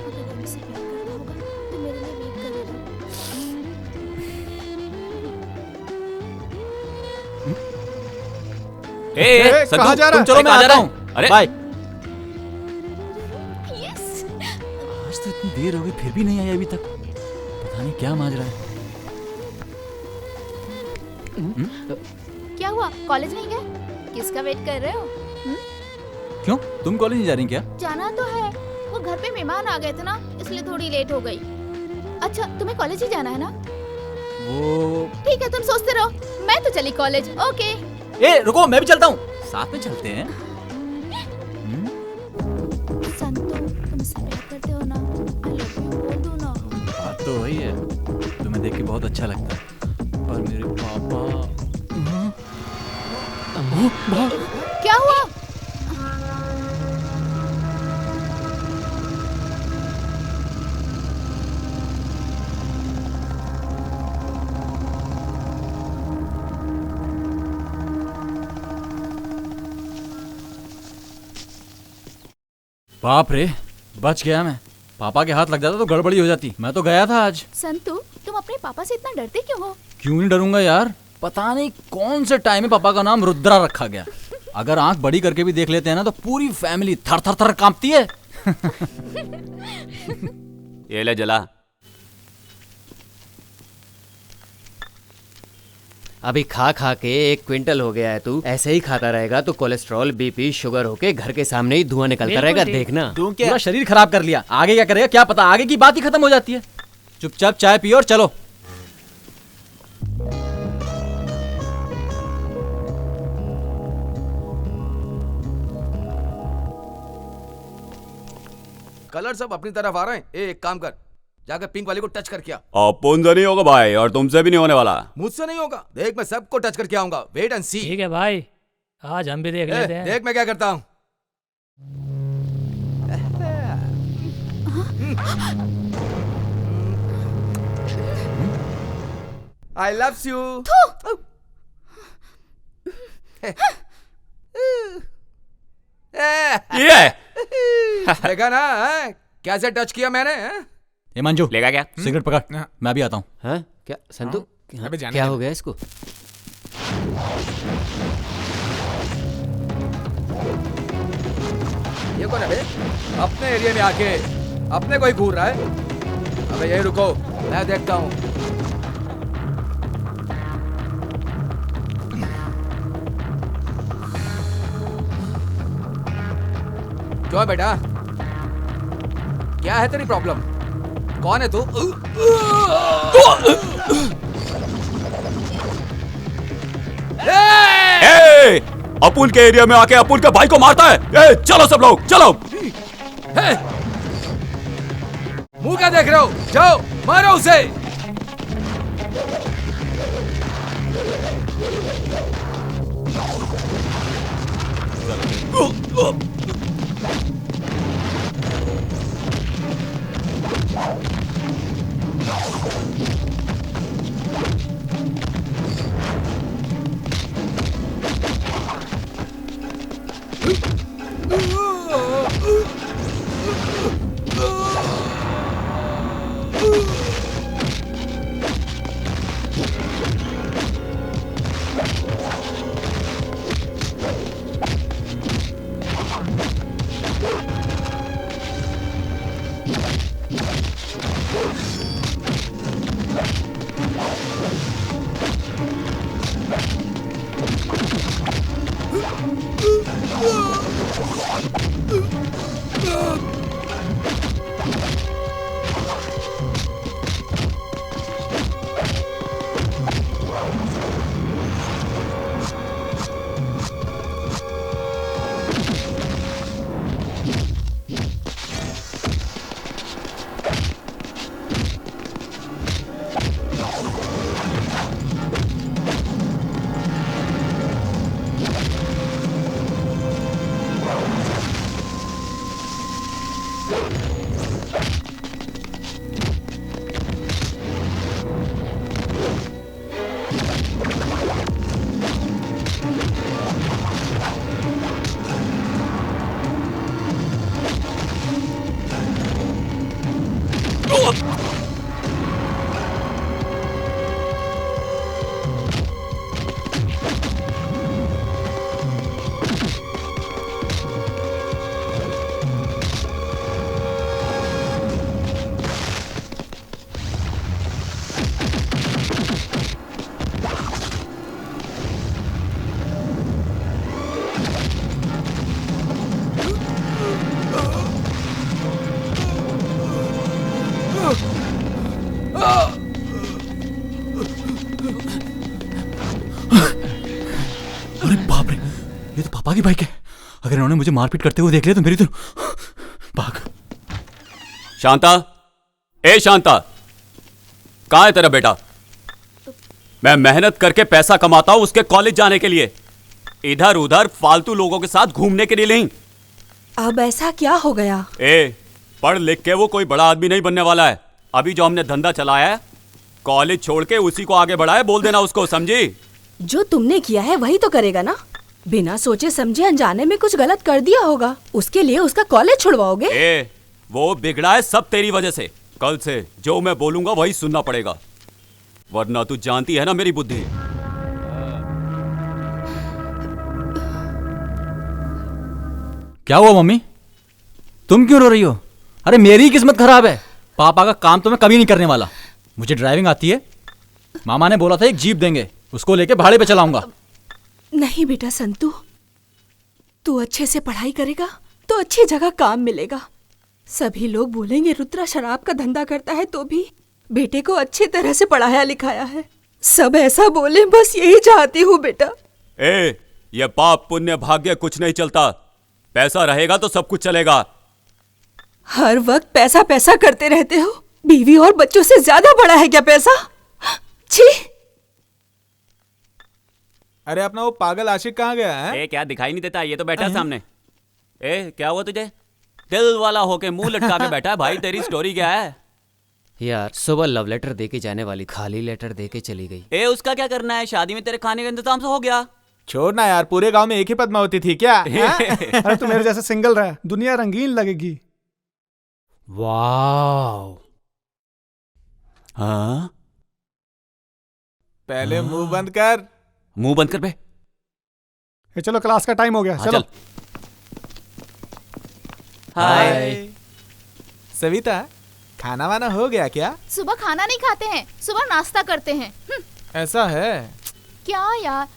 Speaker 5: अगर वो मुझसे प्यार करता होगा तो मेरे लिए वेट करेगा।
Speaker 1: ए, संतू,
Speaker 2: कहाँ जा रहा
Speaker 9: तुम
Speaker 2: है?
Speaker 9: चलो, मैं
Speaker 1: कहाँ जा
Speaker 9: आता
Speaker 1: रहा
Speaker 9: हूँ।
Speaker 1: अरे
Speaker 9: बाय।
Speaker 5: यस।
Speaker 9: आज तो इतनी देर हो गई फिर भी नहीं आई अभी तक। पता नहीं क्या माजरा है।
Speaker 5: क्या हुआ, कॉलेज नहीं गए? किसका वेट कर रहे हो?
Speaker 9: क्यों, तुम कॉलेज नहीं जा रही क्या?
Speaker 5: जाना तो है, वो घर पे मेहमान आ गए थे ना, इसलिए थोड़ी लेट हो गई। अच्छा, तुम्हें कॉलेज ही जाना है ना?
Speaker 9: वो
Speaker 5: ठीक है, तुम सोचते रहो, मैं तो चली कॉलेज। ओके।
Speaker 9: ए रुको, मैं भी चलता हूँ, साथ में चलते हैं।
Speaker 5: संतु, तुम मुझसे प्यार करते हो ना? आई लव यू बोल दो ना।
Speaker 9: बात तो वही है, तुम्हें देख के बहुत अच्छा लगता है, पर मेरे पापा।
Speaker 5: क्या हुआ?
Speaker 9: बाप रे, बच गया मैं। पापा के हाथ लग जाता तो गड़बड़ी हो जाती। मैं तो गया था आज।
Speaker 5: संतु, तुम अपने पापा से इतना डरते क्यों हो?
Speaker 9: क्यों नहीं डरूंगा यार, पता नहीं कौन से टाइम में पापा का नाम रुद्रा रखा गया। अगर आंख बड़ी करके भी देख लेते हैं ना तो पूरी फैमिली थर थर थर कांपती है।
Speaker 1: ये ले जला।
Speaker 7: अभी खा खा के 1 क्विंटल हो गया है। तू ऐसे ही खाता रहेगा तो कोलेस्ट्रॉल, बीपी, शुगर होके घर के सामने ही धुआं निकलता रहेगा, देखना।
Speaker 9: पूरा शरीर खराब कर लिया, आगे क्या करेगा क्या पता, आगे की बात ही खत्म हो जाती है। चुपचाप चाय पियो और चलो।
Speaker 12: कलर सब अपनी तरफ आ रहे हैं। एक काम कर, जाकर पिंक वाले को टच करके आ।
Speaker 1: अपुन से नहीं होगा भाई, और तुमसे भी नहीं होने वाला।
Speaker 12: मुझसे नहीं होगा, देख मैं सबको टच करके आऊंगा। वेट एंड सी।
Speaker 3: ठीक है भाई, आज हम भी देख लेते हैं।
Speaker 12: देख मैं क्या करता हूँ। I love you.
Speaker 1: ये
Speaker 12: देखा ना, कैसे टच किया मैंने।
Speaker 9: ये मंजू
Speaker 1: लेगा क्या?
Speaker 9: सिगरेट पकड़, मैं भी आता हूँ।
Speaker 7: हाँ क्या संतु,
Speaker 2: अबे जाने
Speaker 7: क्या
Speaker 2: दे।
Speaker 7: हो गया इसको?
Speaker 12: ये कौन है बे? अपने एरिया में आके अपने को ही घूर रहा है। अबे यही रुको, मैं देखता हूँ। क्यों है बेटा, क्या है तेरी प्रॉब्लम? कौन है तू?
Speaker 1: ए, अपुन के एरिया में आके अपुन के भाई को मारता है। ए, चलो सब लोग चलो।
Speaker 12: मुंह क्या देख रहे हो? जाओ मारो उसे।
Speaker 9: भागी बाइक है। अगर इन्होंने मुझे मारपीट करते हुए देख लिया तो मेरी तो भाग।
Speaker 1: शांता, ए शांता, कहाँ है तेरा बेटा? मैं मेहनत करके पैसा कमाता हूं उसके कॉलेज जाने के लिए, इधर उधर फालतू लोगों के साथ घूमने के लिए नहीं।
Speaker 10: अब ऐसा क्या हो गया?
Speaker 1: ए, पढ़ लिख के वो कोई बड़ा आदमी नहीं बनने वाला है। अभी जो हमने धंधा चलाया है, कॉलेज छोड़ के उसी को आगे बढ़ाया, बोल देना उसको, समझी?
Speaker 10: जो तुमने किया है वही तो करेगा ना। बिना सोचे समझे अनजाने में कुछ गलत कर दिया होगा, उसके लिए उसका कॉलेज छुड़वाओगे?
Speaker 1: ए, वो बिगड़ा है सब तेरी वजह से। कल से जो मैं बोलूंगा वही सुनना पड़ेगा, वरना तू जानती है ना मेरी बुद्धि।
Speaker 9: क्या हुआ मम्मी, तुम क्यों रो रही हो? अरे मेरी किस्मत खराब है, पापा का काम तो मैं कभी नहीं करने वाला। मुझे ड्राइविंग आती है, मामा ने बोला था एक जीप देंगे, उसको लेके भाड़े पे चलाऊंगा।
Speaker 10: नहीं बेटा संतू, तू अच्छे से पढ़ाई करेगा तो अच्छी जगह काम मिलेगा। सभी लोग बोलेंगे रुद्रा शराब का धंधा करता है, तो भी बेटे को अच्छी तरह से पढ़ाया लिखाया है। सब ऐसा बोले, बस यही चाहती हूँ बेटा।
Speaker 1: ए, ये पाप पुण्य भाग्य कुछ नहीं चलता, पैसा रहेगा तो सब कुछ चलेगा।
Speaker 10: हर वक्त पैसा पैसा करते रहते हो, बीवी और बच्चों से ज्यादा बड़ा है क्या पैसा? छी!
Speaker 8: अरे अपना वो पागल आशिक कहाँ गया है?
Speaker 1: ए, क्या दिखाई नहीं देता? ये तो बैठा सामने। ए, क्या हुआ तुझे? दिल वाला होके मुंह लटका के बैठा है। भाई तेरी स्टोरी क्या है?
Speaker 7: यार सुबह लव लेटर देके जाने वाली, खाली लेटर देके चली गई।
Speaker 1: ए, उसका क्या करना है? शादी में तेरे खाने का इंतजाम से हो गया।
Speaker 8: छोड़ना यार, पूरे गांव में एक ही पद्मावती थी क्या?
Speaker 2: अरे तू मेरे जैसे सिंगल रहा, दुनिया रंगीन लगेगी।
Speaker 7: वाह,
Speaker 1: हाँ,
Speaker 8: पहले मुंह बंद कर।
Speaker 1: मुंह बंद कर बे।
Speaker 2: ये चलो क्लास का टाइम हो गया,
Speaker 1: हाँ,
Speaker 2: चलो।
Speaker 1: चल। हाय
Speaker 8: सविता, खाना वाना हो गया क्या?
Speaker 5: सुबह खाना नहीं खाते हैं, सुबह नाश्ता करते हैं।
Speaker 8: ऐसा है
Speaker 5: क्या यार,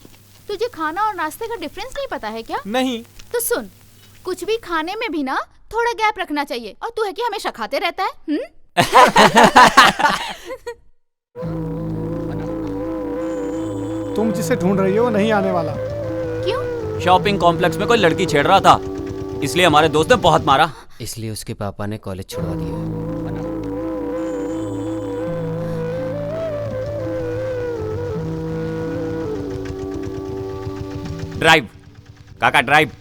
Speaker 5: तुझे खाना और नाश्ते का डिफरेंस नहीं पता है क्या?
Speaker 8: नहीं।
Speaker 5: तो सुन, कुछ भी खाने में भी ना थोड़ा गैप रखना चाहिए, और तू है कि हमेशा खाते रहता है।
Speaker 2: तुम जिसे ढूंढ रही हो वो नहीं आने वाला।
Speaker 5: क्यों?
Speaker 1: शॉपिंग कॉम्प्लेक्स में कोई लड़की छेड़ रहा था, इसलिए हमारे दोस्त ने बहुत मारा।
Speaker 7: इसलिए उसके पापा ने कॉलेज छुड़वा दिया।
Speaker 1: ड्राइव काका, ड्राइव।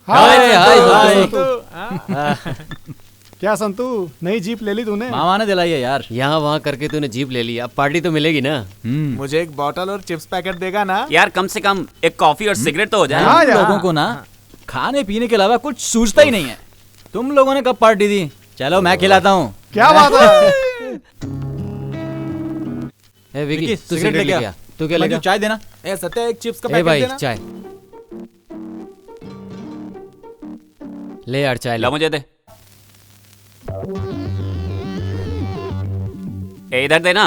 Speaker 9: हाय।
Speaker 2: क्या संतू, नई जीप ले ली तूने?
Speaker 9: मामा ने दिलाई है यार।
Speaker 7: यहाँ वहाँ करके तूने जीप ले ली, अब पार्टी तो मिलेगी ना।
Speaker 8: मुझे एक बॉटल और चिप्स पैकेट देगा ना?
Speaker 1: यार कम से कम एक कॉफी और सिगरेट तो हो जाए।
Speaker 2: हाँ यार।
Speaker 9: लोगों को ना खाने पीने के अलावा कुछ सूझता ही नहीं है। तुम लोगों ने कब पार्टी दी? चलो मैं खिलाता हूँ।
Speaker 2: क्या बात है?
Speaker 7: ए विकी,
Speaker 9: विकी,
Speaker 7: तू सिगरेट लेके आ। तू क्या लेगा?
Speaker 9: चाय देना।
Speaker 8: ए सत्या, एक चिप्स का
Speaker 7: ए
Speaker 8: पैकेट
Speaker 7: भाई
Speaker 8: देना।
Speaker 7: चाय ले यार, चाय
Speaker 1: ला
Speaker 7: ले।
Speaker 1: मुझे दे। ए, इधर देना।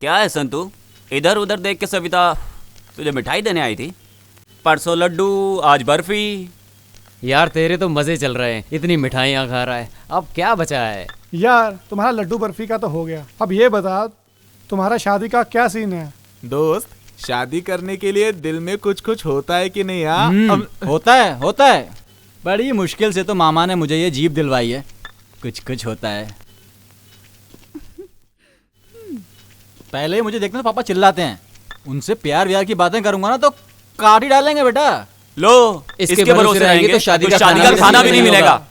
Speaker 1: क्या है संतू, इधर उधर देख के सविता तुझे मिठाई देने आई थी? परसों लड्डू, आज बर्फी।
Speaker 7: यार तेरे तो मजे चल रहे हैं, इतनी मिठाइयाँ खा रहा है, अब क्या बचा है?
Speaker 2: यार तुम्हारा लड्डू बर्फी का तो हो गया, अब ये बता तुम्हारा शादी का क्या सीन है?
Speaker 8: दोस्त, शादी करने के लिए दिल में कुछ कुछ होता है कि नहीं? हाँ
Speaker 9: होता है। बड़ी मुश्किल से तो मामा ने मुझे ये जीप दिलवाई है। कुछ कुछ होता है। पहले मुझे देखते तो पापा चिल्लाते हैं, उनसे प्यार व्यार की बातें करूंगा ना तो काट ही डालेंगे बेटा।
Speaker 1: लो, इसके भरोसे रहेंगे तो शादी का खाना भी नहीं मिलेगा।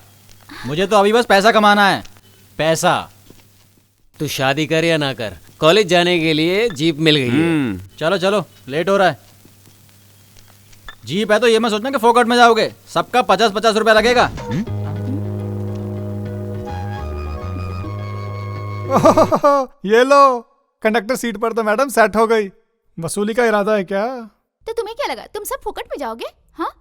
Speaker 9: मुझे तो अभी बस पैसा कमाना है, पैसा।
Speaker 7: तू शादी कर या ना कर, कॉलेज जाने के लिए जीप मिल गई है।
Speaker 9: चलो चलो, लेट हो रहा है। जीप है तो ये मैं सोचना कि फोकट में जाओगे, सबका 50-50 रुपया लगेगा।
Speaker 2: ये लो, कंडक्टर सीट पर तो मैडम सेट हो गई। वसूली का इरादा है क्या?
Speaker 5: तो तुम्हें क्या लगा तुम सब फुकट में जाओगे? हाँ,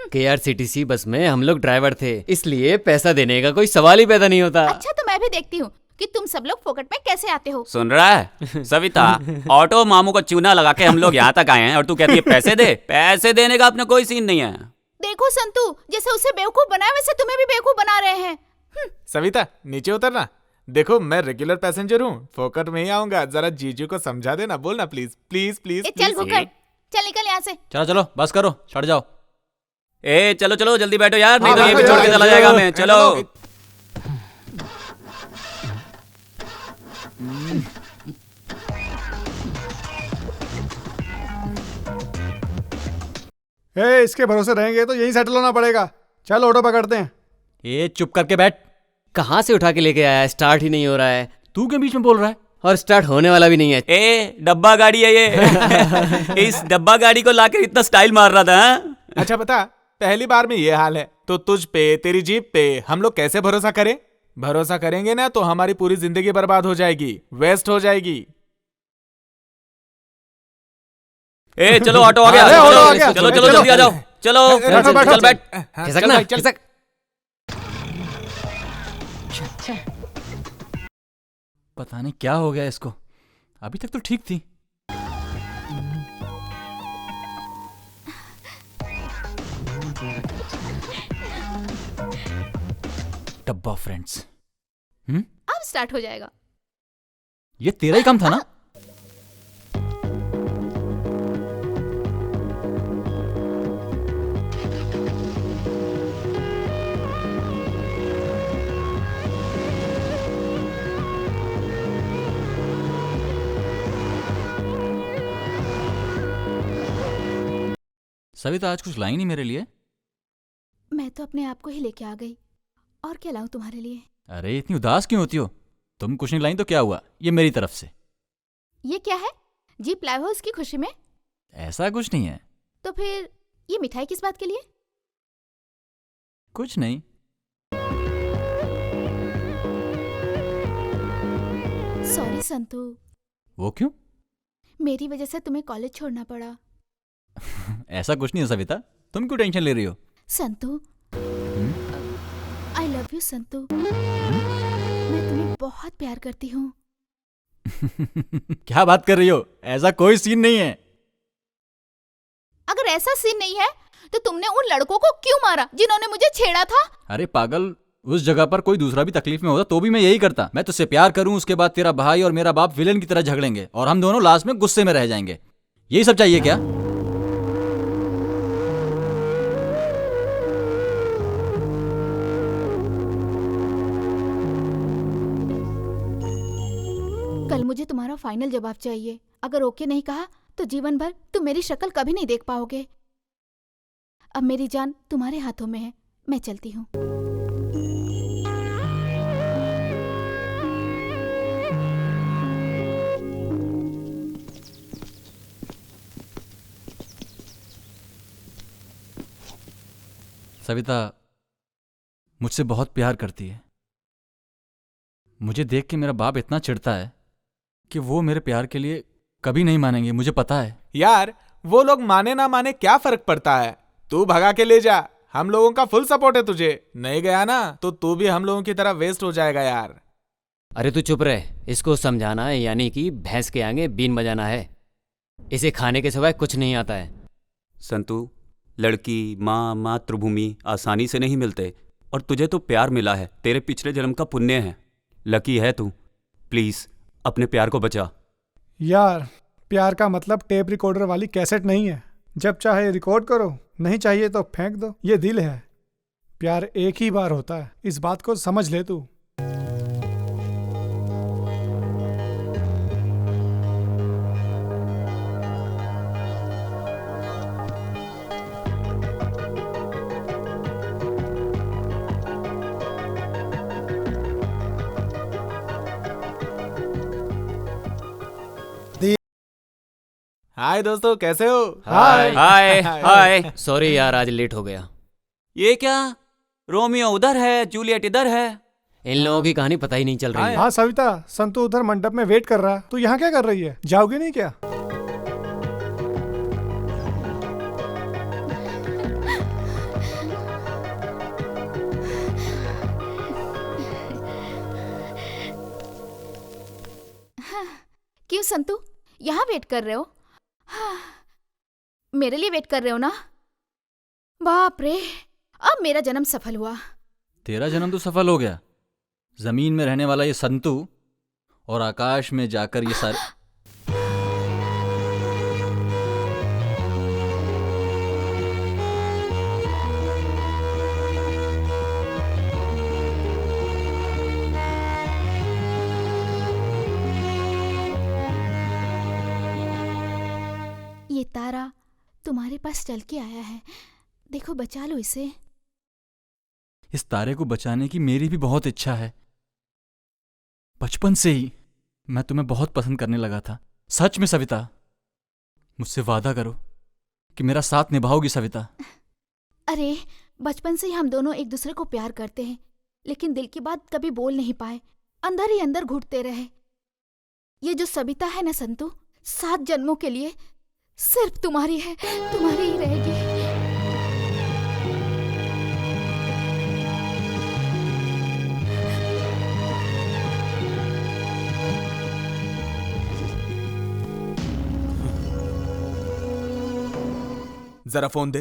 Speaker 7: KRCTC बस में हम लोग ड्राइवर थे, इसलिए पैसा देने का कोई सवाल ही पैदा नहीं होता।
Speaker 5: अच्छा तो मैं भी देखती हूँ कि तुम सब लोग फोकट में कैसे आते हो।
Speaker 1: सुन रहा है सविता, ऑटो मामू को चूना लगा के हम लोग यहाँ तक आए हैं और तू कहती है पैसे दे। पैसे देने का अपना कोई सीन नहीं है।
Speaker 5: देखो संतू, जैसे उसे बेवकूफ बनाया वैसे तुम्हें भी बेवकूफ बना रहे हैं।
Speaker 8: सविता नीचे उतरना। देखो मैं रेगुलर पैसेंजर हूँ, फोकट में ही आऊंगा। जरा जीजू को समझा देना, बोलना प्लीज प्लीज प्लीज।
Speaker 5: चल भुक्कड़, चल निकल यहाँ से।
Speaker 9: चलो चलो बस करो, छट जाओ।
Speaker 1: ए चलो चलो जल्दी बैठो यार, नहीं तो ये भी छोड़ के चला जाएगा मैं। चलो
Speaker 2: इसके भरोसे रहेंगे तो यहीं सेटल होना पड़ेगा। चल ऑटो पकड़ते हैं।
Speaker 9: ये चुप करके बैठ।
Speaker 7: कहाँ से उठा के लेके आया है? स्टार्ट ही नहीं हो रहा है।
Speaker 9: तू के बीच में बोल रहा है?
Speaker 7: और स्टार्ट होने वाला भी नहीं है।
Speaker 1: ए डब्बा गाड़ी है ये। इस डब्बा गाड़ी को लाकर इतना स्टाइल मार रहा था।
Speaker 8: अच्छा बता, पहली बार में ये हाल है तो तुझ पे, तेरी जीप पे हम लोग कैसे भरोसा करें? भरोसा करेंगे ना तो हमारी पूरी जिंदगी बर्बाद हो जाएगी, वेस्ट हो जाएगी।
Speaker 1: ए चलो ऑटो आ गया। चलो चलो जल्दी आ जाओ। चलो चल बैठ।
Speaker 7: खिसक ना, खिसक।
Speaker 9: पता नहीं क्या हो गया इसको, अभी तक तो ठीक थी। डब्बा फ्रेंड्स।
Speaker 5: अब स्टार्ट हो जाएगा।
Speaker 9: ये तेरा ही काम था ना? सविता आज कुछ लाई नहीं मेरे लिए?
Speaker 5: मैं तो अपने आप को ही लेके आ गई, और क्या लाऊं तुम्हारे लिए?
Speaker 9: अरे इतनी उदास क्यों होती हो? तुम कुछ नहीं लाई तो क्या हुआ, ये मेरी तरफ से।
Speaker 5: ये क्या है? जीप लाए हो उसकी खुशी में?
Speaker 9: ऐसा कुछ नहीं है।
Speaker 5: तो फिर ये मिठाई किस बात के लिए?
Speaker 9: कुछ नहीं।
Speaker 5: सॉरी संतू।
Speaker 9: वो क्यों?
Speaker 5: मेरी वजह से तुम्हें कॉलेज छोड़ना पड़ा।
Speaker 9: ऐसा कुछ नहीं है सविता, तुम क्यों टेंशन ले रही हो?
Speaker 5: Santu, I love you Santu. मैं तुम्हें बहुत प्यार करती हूँ।
Speaker 9: क्या बात कर रही हो? ऐसा कोई सीन नहीं है।
Speaker 5: अगर ऐसा सीन नहीं है तो तुमने उन लड़कों को क्यों मारा जिन्होंने मुझे छेड़ा था?
Speaker 9: अरे पागल, उस जगह पर कोई दूसरा भी तकलीफ में होता तो भी मैं यही करता। मैं तुझसे प्यार करूं, उसके बाद तेरा भाई और मेरा बाप विलेन की तरह झगड़ेंगे और हम दोनों लास्ट में गुस्से में रह जाएंगे। यही सब चाहिए क्या?
Speaker 5: कल मुझे तुम्हारा फाइनल जवाब चाहिए। अगर ओके नहीं कहा तो जीवन भर तुम मेरी शक्ल कभी नहीं देख पाओगे। अब मेरी जान तुम्हारे हाथों में है, मैं चलती हूँ।
Speaker 9: सविता मुझसे बहुत प्यार करती है। मुझे देख के मेरा बाप इतना चिढ़ता है कि वो मेरे प्यार के लिए कभी नहीं मानेंगे, मुझे पता है।
Speaker 8: यार वो लोग माने ना माने क्या फर्क पड़ता है? तू भगा के ले जा, हम लोगों का फुल सपोर्ट है तुझे। नहीं गया ना तो तू भी हम लोगों की तरह वेस्ट हो जाएगा यार।
Speaker 7: अरे तू चुप रहे, इसको समझाना है यानी कि भैंस के आगे बीन बजाना है। इसे खाने के सिवाय कुछ नहीं आता है।
Speaker 1: संतू, लड़की, माँ, मातृभूमि आसानी से नहीं मिलते और तुझे तो प्यार मिला है, तेरे पिछले जन्म का पुण्य है। लकी है तू। प्लीज अपने प्यार को बचा।
Speaker 2: यार प्यार का मतलब टेप रिकॉर्डर वाली कैसेट नहीं है। जब चाहे रिकॉर्ड करो, नहीं चाहिए तो फेंक दो। ये दिल है, प्यार एक ही बार होता है, इस बात को समझ ले तू।
Speaker 8: हाय दोस्तों, कैसे हो?
Speaker 1: हाय हाय हाय।
Speaker 7: सॉरी यार, आज लेट हो गया।
Speaker 1: ये क्या, रोमियो उधर है, जूलियट इधर है।
Speaker 7: इन लोगों की कहानी पता ही नहीं चल रही है।
Speaker 2: हाँ सविता, संतू उधर मंडप में वेट कर रहा है। तू यहाँ क्या कर रही है? जाओगी नहीं क्या?
Speaker 5: संतू, यहाँ वेट कर रहे हो? हाँ, मेरे लिए वेट कर रहे हो ना? बाप रे, अब मेरा जन्म सफल हुआ।
Speaker 9: तेरा जन्म तो सफल हो गया। जमीन में रहने वाला ये संतू और आकाश में जाकर ये सारे
Speaker 5: ये तारा तुम्हारे पास चल के आया है, देखो बचा लो इसे।
Speaker 9: इस तारे को बचाने की मेरी भी बहुत इच्छा है। बचपन से ही मैं तुम्हें बहुत पसंद करने लगा था। सच में सविता, मुझसे वादा करो कि मेरा साथ निभाओगी सविता।
Speaker 5: अरे बचपन से ही हम दोनों एक दूसरे को प्यार करते हैं, लेकिन दिल की बात कभी बोल नहीं पाए, अंदर ही अंदर घुटते रहे। ये जो सविता है ना संतू, 7 जन्मों के लिए सिर्फ तुम्हारी है, तुम्हारी ही रहेगी।
Speaker 8: जरा फोन दे।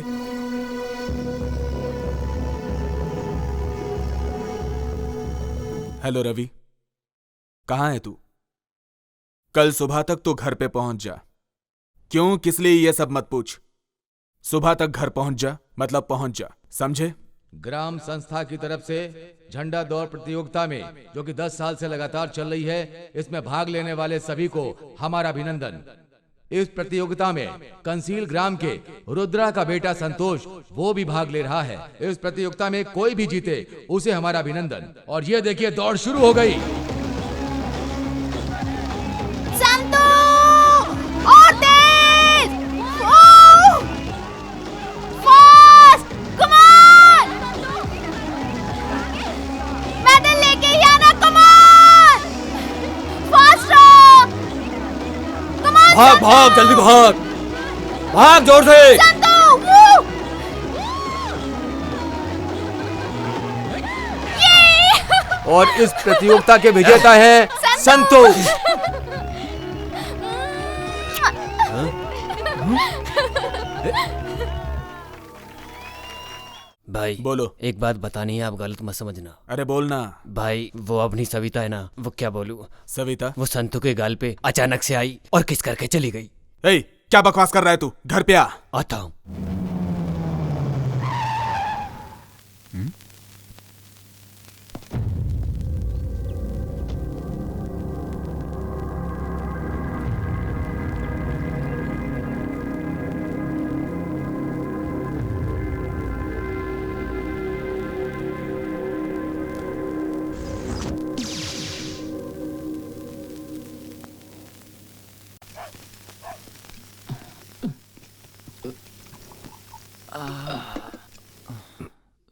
Speaker 8: हेलो रवि, कहाँ है तू? कल सुबह तक तो घर पे पहुंच जा। क्यों, किस लिए, ये सब मत पूछ। सुबह तक घर पहुंच जा, मतलब पहुंच जा, समझे?
Speaker 12: ग्राम संस्था की तरफ से झंडा दौड़ प्रतियोगिता में, जो कि 10 साल से लगातार चल रही है, इसमें भाग लेने वाले सभी को हमारा अभिनंदन। इस प्रतियोगिता में कंसील ग्राम के रुद्रा का बेटा संतोष, वो भी भाग ले रहा है। इस प्रतियोगिता में कोई भी जीते उसे हमारा अभिनंदन। और ये देखिए, दौड़ शुरू हो गई।
Speaker 5: संतू, और तेज, फास्ट, कम ऑन, मेडल लेके ही आना, कम ऑन, फास्ट रहो, कम ऑन।
Speaker 12: भाग भाग, जल्दी भाग, भाग जोर से।
Speaker 5: संतू,
Speaker 12: और इस प्रतियोगिता के विजेता है संतोष।
Speaker 7: भाई
Speaker 8: बोलो।
Speaker 7: एक बात बतानी है, आप गलत मत समझना।
Speaker 8: अरे बोलना।
Speaker 7: भाई वो अपनी सविता है ना, वो क्या बोलूं,
Speaker 8: सविता
Speaker 7: वो संतू के गाल पे अचानक से आई और किस करके चली गई।
Speaker 8: ए, क्या बकवास कर रहा है तू? घर पे आ।
Speaker 7: आता हूं।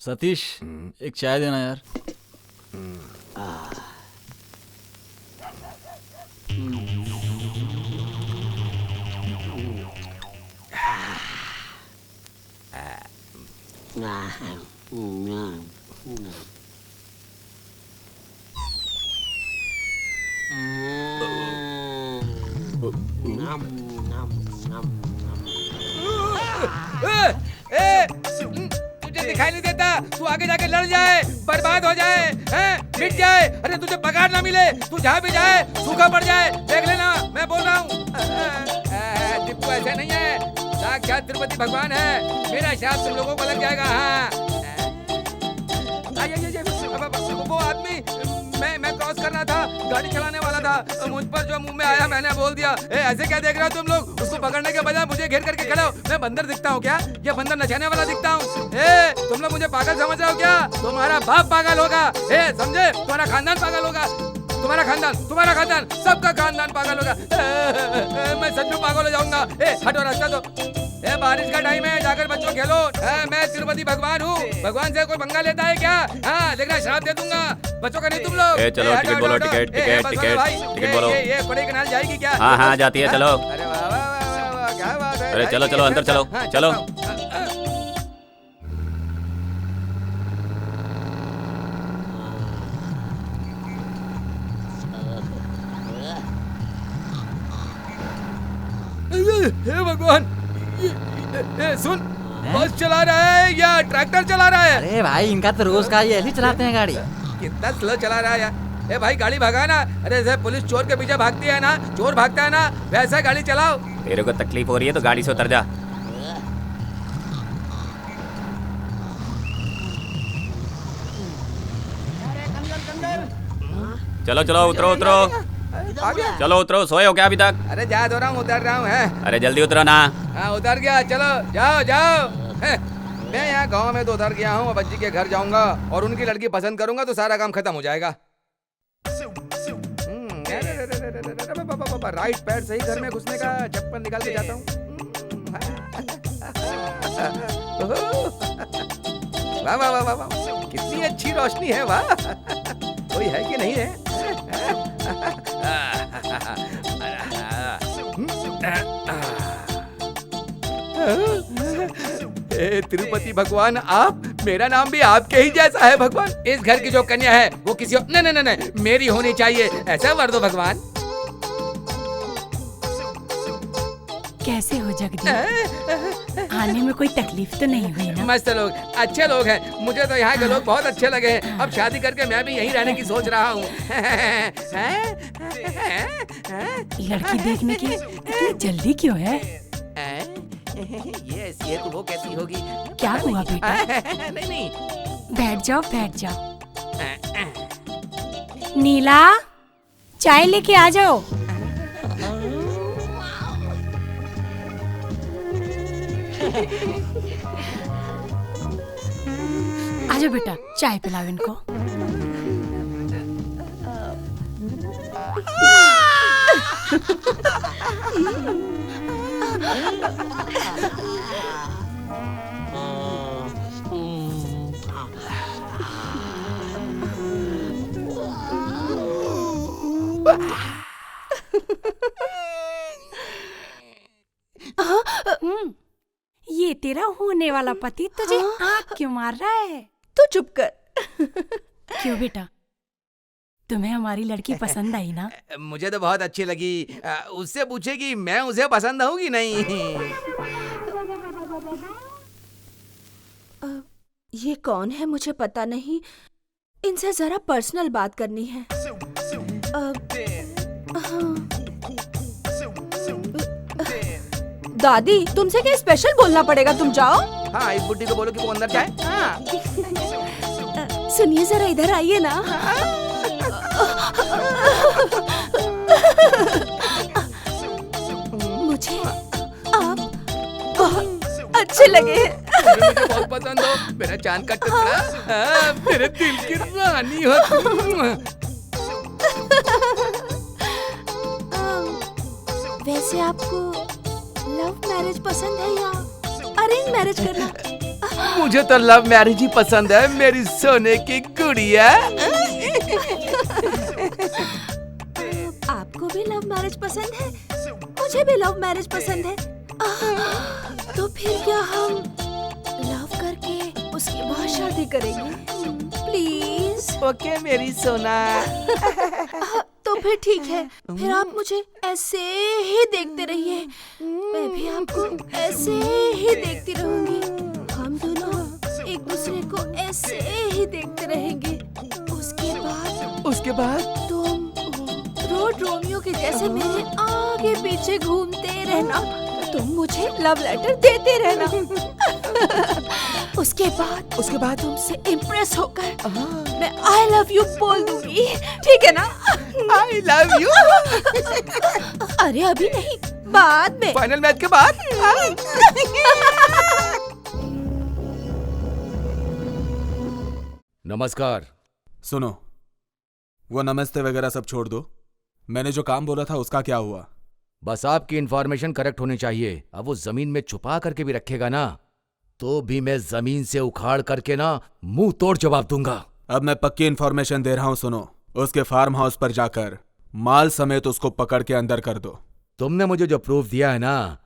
Speaker 9: सतीश, एक चाय देना यार।
Speaker 12: तुझे दिखाई नहीं देता? तू आगे जाके लड़ जाए, बर्बाद हो जाए, हैं, मिट जाए। अरे तुझे पगार ना मिले, तू जहाँ भी जाए सूखा पड़ जाए। देख लेना, मैं बोल रहा हूँ। टिप्पू ऐसे नहीं है, साक्षात तिरुपति भगवान है। मेरा शाप तुम लोगों को लग जाएगा। हाँ, वो आदमी, मैं क्रॉस करना था, गाड़ी चलाने वाला था, मुझ पर जो मुंह में आया मैंने बोल दिया। ऐसे क्या देख रहे हो तुम लोग? उसको पकड़ने के बजाय मुझे घेर करके खड़े हो। मैं बंदर दिखता हूँ क्या? या बंदर नचाने वाला दिखता हूँ? तुम लोग मुझे पागल समझ रहे हो क्या? तुम्हारा बाप पागल होगा, समझे? तुम्हारा खानदान पागल होगा, तुम्हारा खानदान, सबका खानदान पागल होगा। मैं सच में पागल हो जाऊंगा। हटो, रास्ता दो। बारिश का टाइम है, जाकर बच्चों खेलो। मैं तिरुपति भगवान हूँ, भगवान से कोई पंगा लेता है क्या? हाँ, देखना, श्राप दे दूंगा। बच्चों का नहीं तुम लोग।
Speaker 1: चलो, टिकट बोलो, टिकट बोलो।
Speaker 12: ये कोडाईकनाल जाएगी क्या?
Speaker 1: हाँ जाती है, चलो।
Speaker 12: अरे वाह वाह वाह वाह, क्या बात है।
Speaker 1: अरे चलो अंदर चलो, चलो।
Speaker 12: हे भगवान, सुन, बस चला रहा है या ट्रैक्टर चला रहा है?
Speaker 9: अरे भाई इनका तो रोज का ये ऐसे चलाते हैं गाड़ी।
Speaker 12: कितना स्लो चला रहा है यार। ए भाई गाड़ी भगा ना। अरे जैसे पुलिस चोर के पीछे भागती है ना, चोर भागता है ना, वैसा गाड़ी चलाओ।
Speaker 4: तेरे को तकलीफ हो रही है तो गाड़ी से उतर जा।
Speaker 1: चलो चलो उतरो उतरो, चलो उतरो। सोए हो क्या अभी तक?
Speaker 12: अरे जा दो रहा हूँ, उतर रहा हूँ। है
Speaker 1: अरे जल्दी उतरो ना।
Speaker 12: हाँ उतर गया, चलो जाओ जाओ। मैं यहाँ गांव में तो उतर गया हूँ, अब अज्जी के घर जाऊंगा और उनकी लड़की पसंद करूंगा तो सारा काम खत्म हो जाएगा। राइट पैर सही घर में घुसने का, चप्पल निकाल के जाता हूँ। वाह वाह वाह वाह, कितनी अच्छी रोशनी है, वाह। कोई है कि नहीं है? तिरुपति भगवान, आप, मेरा नाम भी आपके ही जैसा है भगवान। इस घर की जो कन्या है वो किसी नहीं नहीं नहीं मेरी होनी चाहिए, ऐसा वर दो भगवान।
Speaker 6: कैसे हो जगदीश? आने में कोई तकलीफ तो नहीं हुई ना?
Speaker 12: मस्त लोग, अच्छे लोग हैं। मुझे तो यहाँ के लोग बहुत अच्छे लगे हैं। अब शादी करके मैं भी यहीं रहने की सोच रहा हूँ।
Speaker 6: लड़की देखने की इतनी जल्दी क्यों है?
Speaker 12: ये ऐसी है तो वो कैसी होगी?
Speaker 6: क्या हुआ बेटा?
Speaker 12: नहीं नहीं,
Speaker 6: बैठ जाओ बैठ जाओ। नीला, चाय लेके आ जाओ। आजा बेटा, चाय पिलाओ इनको। ये तेरा होने वाला पति तुझे आँख क्यों मार रहा है?
Speaker 10: तू चुप कर।
Speaker 6: क्यों बेटा, तुम्हें हमारी लड़की पसंद आई ना?
Speaker 12: मुझे तो बहुत अच्छी लगी। उससे पूछे कि मैं उसे पसंद हूँ कि नहीं।
Speaker 10: ये कौन है मुझे पता नहीं, इनसे जरा पर्सनल बात करनी है। दादी, तुमसे क्या स्पेशल बोलना पड़ेगा, तुम जाओ।
Speaker 12: हाँ, इस बुड्ढी को बोलो कि वो अंदर जाए। हाँ।
Speaker 10: सुनिए जरा, इधर आइए ना। मुझे आप बहुत अच्छे लगे।
Speaker 12: मुझे बहुत पसंद हो, मेरा चांद का टुकड़ा, मेरे दिल की रानी हो।
Speaker 10: वैसे आपको लव मैरिज पसंद है या अरेंज मैरिज करना?
Speaker 12: मुझे तो लव मैरिज ही पसंद है, मेरी सोने की गुड़िया।
Speaker 10: आपको भी लव मैरिज पसंद है? मुझे भी लव मैरिज पसंद है। तो फिर क्या हम लव करके उसके बाद शादी करेंगे? प्लीज।
Speaker 12: ओके मेरी सोना।
Speaker 10: तो फिर ठीक है, फिर आप मुझे ऐसे ही देखते रहिए, मैं भी आपको ऐसे ही देखती रहूंगी। हम दोनों एक दूसरे को ऐसे ही देखते रहेंगे। उसके बाद तुम रोड रोमियो के जैसे मेरे आगे पीछे घूमते रहना, तुम मुझे लव लेटर देते रहना। उसके बाद तुमसे इम्प्रेस होकर मैं आई लव यू बोल दूंगी, ठीक है ना?
Speaker 12: I love you.
Speaker 10: अरे अभी नहीं, बाद में,
Speaker 12: फाइनल मैच के बाद। नमस्कार।
Speaker 8: सुनो, वो नमस्ते वगैरह सब छोड़ दो। मैंने जो काम बोला था उसका क्या हुआ?
Speaker 12: बस आपकी इन्फॉर्मेशन करेक्ट होनी चाहिए। अब वो जमीन में छुपा करके भी रखेगा ना, तो भी मैं जमीन से उखाड़ करके ना मुंह तोड़ जवाब दूंगा।
Speaker 8: अब मैं पक्की इन्फॉर्मेशन दे रहा हूँ, सुनो। उसके फार्म हाउस पर जाकर माल समेत उसको पकड़ के अंदर कर दो।
Speaker 12: तुमने मुझे जो प्रूफ दिया है ना,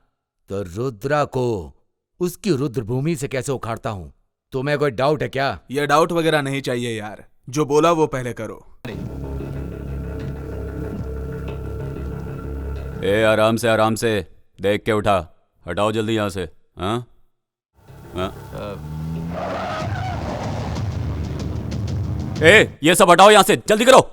Speaker 12: तो रुद्रा को उसकी रुद्रभूमि से कैसे उखाड़ता हूं? तुम्हें कोई डाउट है क्या?
Speaker 8: ये डाउट वगैरह नहीं चाहिए यार, जो बोला वो पहले करो।
Speaker 1: आराम से देख के उठा। हटाओ जल्दी यहाँ से। हाँ हाँ। ये सब हटाओ यहाँ से, जल्दी करो।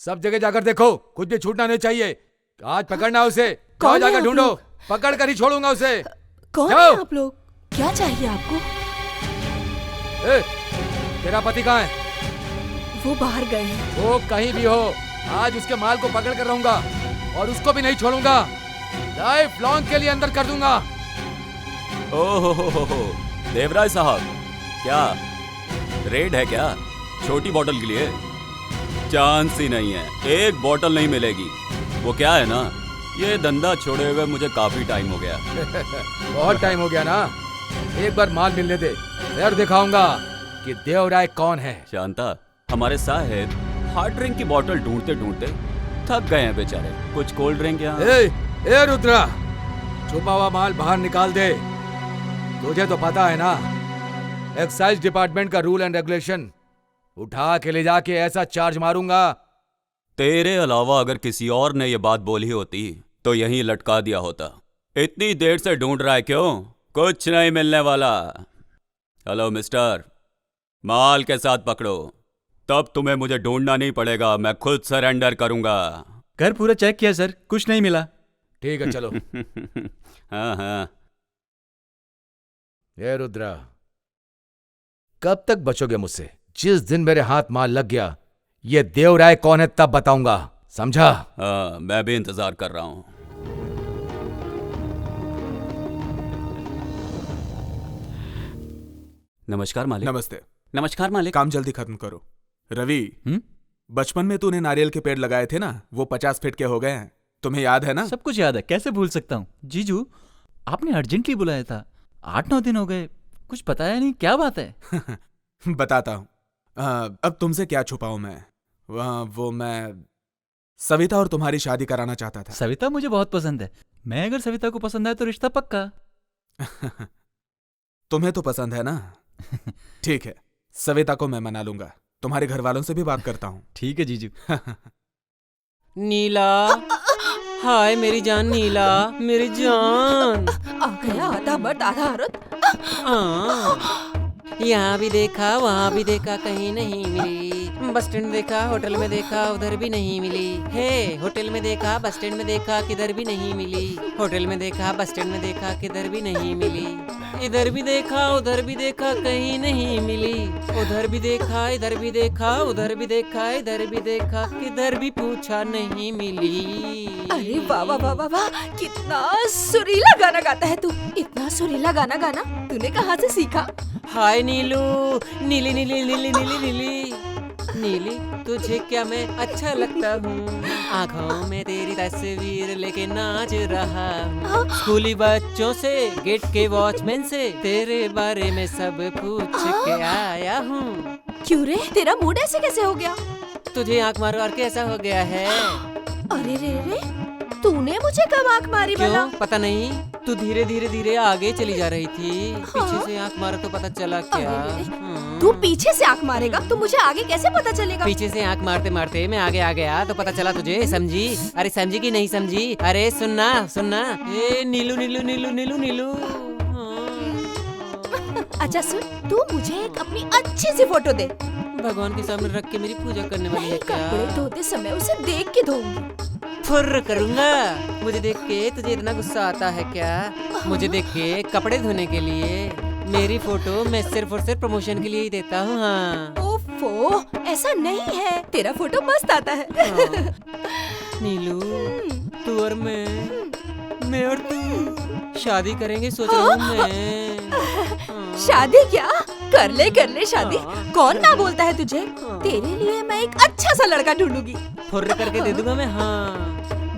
Speaker 12: सब जगह जाकर देखो, कुछ भी छूटना नहीं चाहिए। आज पकड़ना उसे। जाओ जाकर ढूंढो, पकड़ कर ही छोड़ूंगा उसे।
Speaker 10: कौन है आप लोग? क्या चाहिए आपको?
Speaker 12: तेरा पति कहाँ है?
Speaker 10: वो बाहर गए हैं।
Speaker 12: वो कहीं भी हो, आज उसके माल को पकड़ कर रहूंगा और उसको भी नहीं छोड़ूंगा। लाइफ लॉन्ग के लिए अंदर कर दूंगा।
Speaker 1: ओहो, देवराज साहब, क्या रेड है क्या छोटी बोतल के लिए? चांस ही नहीं है, एक बोतल नहीं मिलेगी। वो क्या है ना, ये धंधा छोड़े हुए मुझे काफी टाइम हो गया।
Speaker 12: बहुत टाइम हो गया ना। एक बार माल मिलने दे, फिर दिखाऊंगा कि देवराय कौन है।
Speaker 1: शांता, हमारे साहेब हार्ड ड्रिंक की बोतल ढूंढते ढूंढते थक गए हैं बेचारे। कुछ कोल्ड ड्रिंक यहाँ?
Speaker 12: ए रुद्रा, छुपा हुआ माल बाहर निकाल दे। तुझे तो पता है ना, एक्साइज डिपार्टमेंट का रूल एंड रेगुलेशन। उठा के ले जाके ऐसा चार्ज मारूंगा।
Speaker 1: तेरे अलावा अगर किसी और ने ये बात बोली होती तो यहीं लटका दिया होता। इतनी देर से ढूंढ रहा है क्यों? कुछ नहीं मिलने वाला। हेलो मिस्टर, माल के साथ पकड़ो, तब तुम्हें मुझे ढूंढना नहीं पड़ेगा। मैं खुद सरेंडर करूंगा।
Speaker 9: घर पूरा चेक किया सर, कुछ नहीं मिला।
Speaker 12: ठीक है चलो।
Speaker 1: हाँ हाँ।
Speaker 12: ये रुद्रा, कब तक बचोगे मुझसे? जिस दिन मेरे हाथ माल लग गया, ये देवराय कौन है तब बताऊंगा, समझा?
Speaker 1: हाँ, मैं भी इंतजार कर रहा हूं। नमस्कार मालिक।
Speaker 8: नमस्ते।
Speaker 1: नमस्कार मालिक।
Speaker 8: काम जल्दी खत्म करो। रवि, बचपन में तूने नारियल के पेड़ लगाए थे ना, वो 50 फीट के हो गए हैं। तुम्हें याद है ना?
Speaker 9: सब कुछ याद है, कैसे भूल सकता हूँ। जीजू, आपने अर्जेंटली बुलाया था, 8-9 दिन हो गए, कुछ बताया नहीं, क्या बात है?
Speaker 8: बताता हूँ। अब तुमसे क्या छुपाऊं मैं? वो मैं सविता और तुम्हारी शादी कराना चाहता था।
Speaker 9: सविता मुझे बहुत पसंद है। मैं अगर सविता को पसंद आए तो रिश्ता पक्का।
Speaker 8: तुम्हें तो पसंद है ना? ठीक है, सविता को मैं मना लूंगा। तुम्हारे घर वालों से भी बात करता हूँ।
Speaker 9: ठीक है जीजू।
Speaker 7: नीला, हाय मेरी जान नीला, मेरी जान।
Speaker 10: आ गया आधा मर्द आधा औरत।
Speaker 7: यहाँ भी देखा, वहाँ भी देखा, कहीं नहीं मिली। बस स्टैंड देखा, होटल में देखा, उधर भी नहीं मिली। हे, होटल में देखा, बस स्टैंड में देखा, किधर भी नहीं मिली। होटल में देखा, बस स्टैंड में देखा, किधर भी नहीं मिली। इधर भी देखा, उधर भी देखा, कहीं नहीं मिली। उधर भी देखा, इधर भी देखा, उधर भी देखा, इधर भी देखा, किधर भी पूछा नहीं मिली।
Speaker 10: अरे वाह वाह वाह वाह वाह, कितना सुरीला गाना गाता है तू। इतना सुरीला गाना गाना तूने कहाँ से सीखा?
Speaker 7: हाय नीलू, नीली नीली नीली नीली नीली नीली, तुझे क्या मैं अच्छा लगता हूँ? आँखों में तेरी तस्वीर लेके नाच रहा हूँ। स्कूली बच्चों से, गेट के वॉचमैन से तेरे बारे में सब पूछ के आया हूँ।
Speaker 10: क्यों रे, तेरा मूड ऐसे कैसे हो गया?
Speaker 7: तुझे आँख मार मार के ऐसा हो गया है।
Speaker 10: अरे रे रे, तूने मुझे कब आँख मारी भला?
Speaker 7: पता नहीं, तू धीरे धीरे धीरे आगे चली जा रही थी। पीछे से आँख मारा तो पता चला क्या?
Speaker 10: तू पीछे से आँख मारेगा तो मुझे आगे कैसे पता चलेगा?
Speaker 7: पीछे से आँख मारते मारते मैं आगे आ गया तो पता चला तुझे, समझी? अरे समझी कि नहीं समझी? अरे सुनना सुनना, ए नीलू नीलू नीलू नीलू नीलू।
Speaker 10: अच्छा सुन, तू मुझे एक अपनी अच्छी सी फोटो दे।
Speaker 7: भगवान के सामने रख के मेरी पूजा करने वाली है क्या?
Speaker 10: कपड़े धोते समय उसे देख के धोऊंगी।
Speaker 7: फुर्र करूंगा। मुझे देख के तुझे इतना गुस्सा आता है क्या? मुझे देख के कपड़े धोने के लिए मेरी फोटो मैं सिर्फ और सिर्फ प्रमोशन के लिए ही देता हूँ। हाँ।
Speaker 10: ओफो, ऐसा नहीं है, तेरा फोटो मस्त आता है।
Speaker 7: हाँ। नीलू, तू और मैं और तू शादी करेंगे सोच रहा हूँ मैं।
Speaker 10: शादी क्या? कर ले शादी। कौन ना बोलता है तुझे? तेरे लिए मैं एक अच्छा सा लड़का ढूंढूंगी।
Speaker 7: फुर्र करके दे दूंगा मैं। हाँ।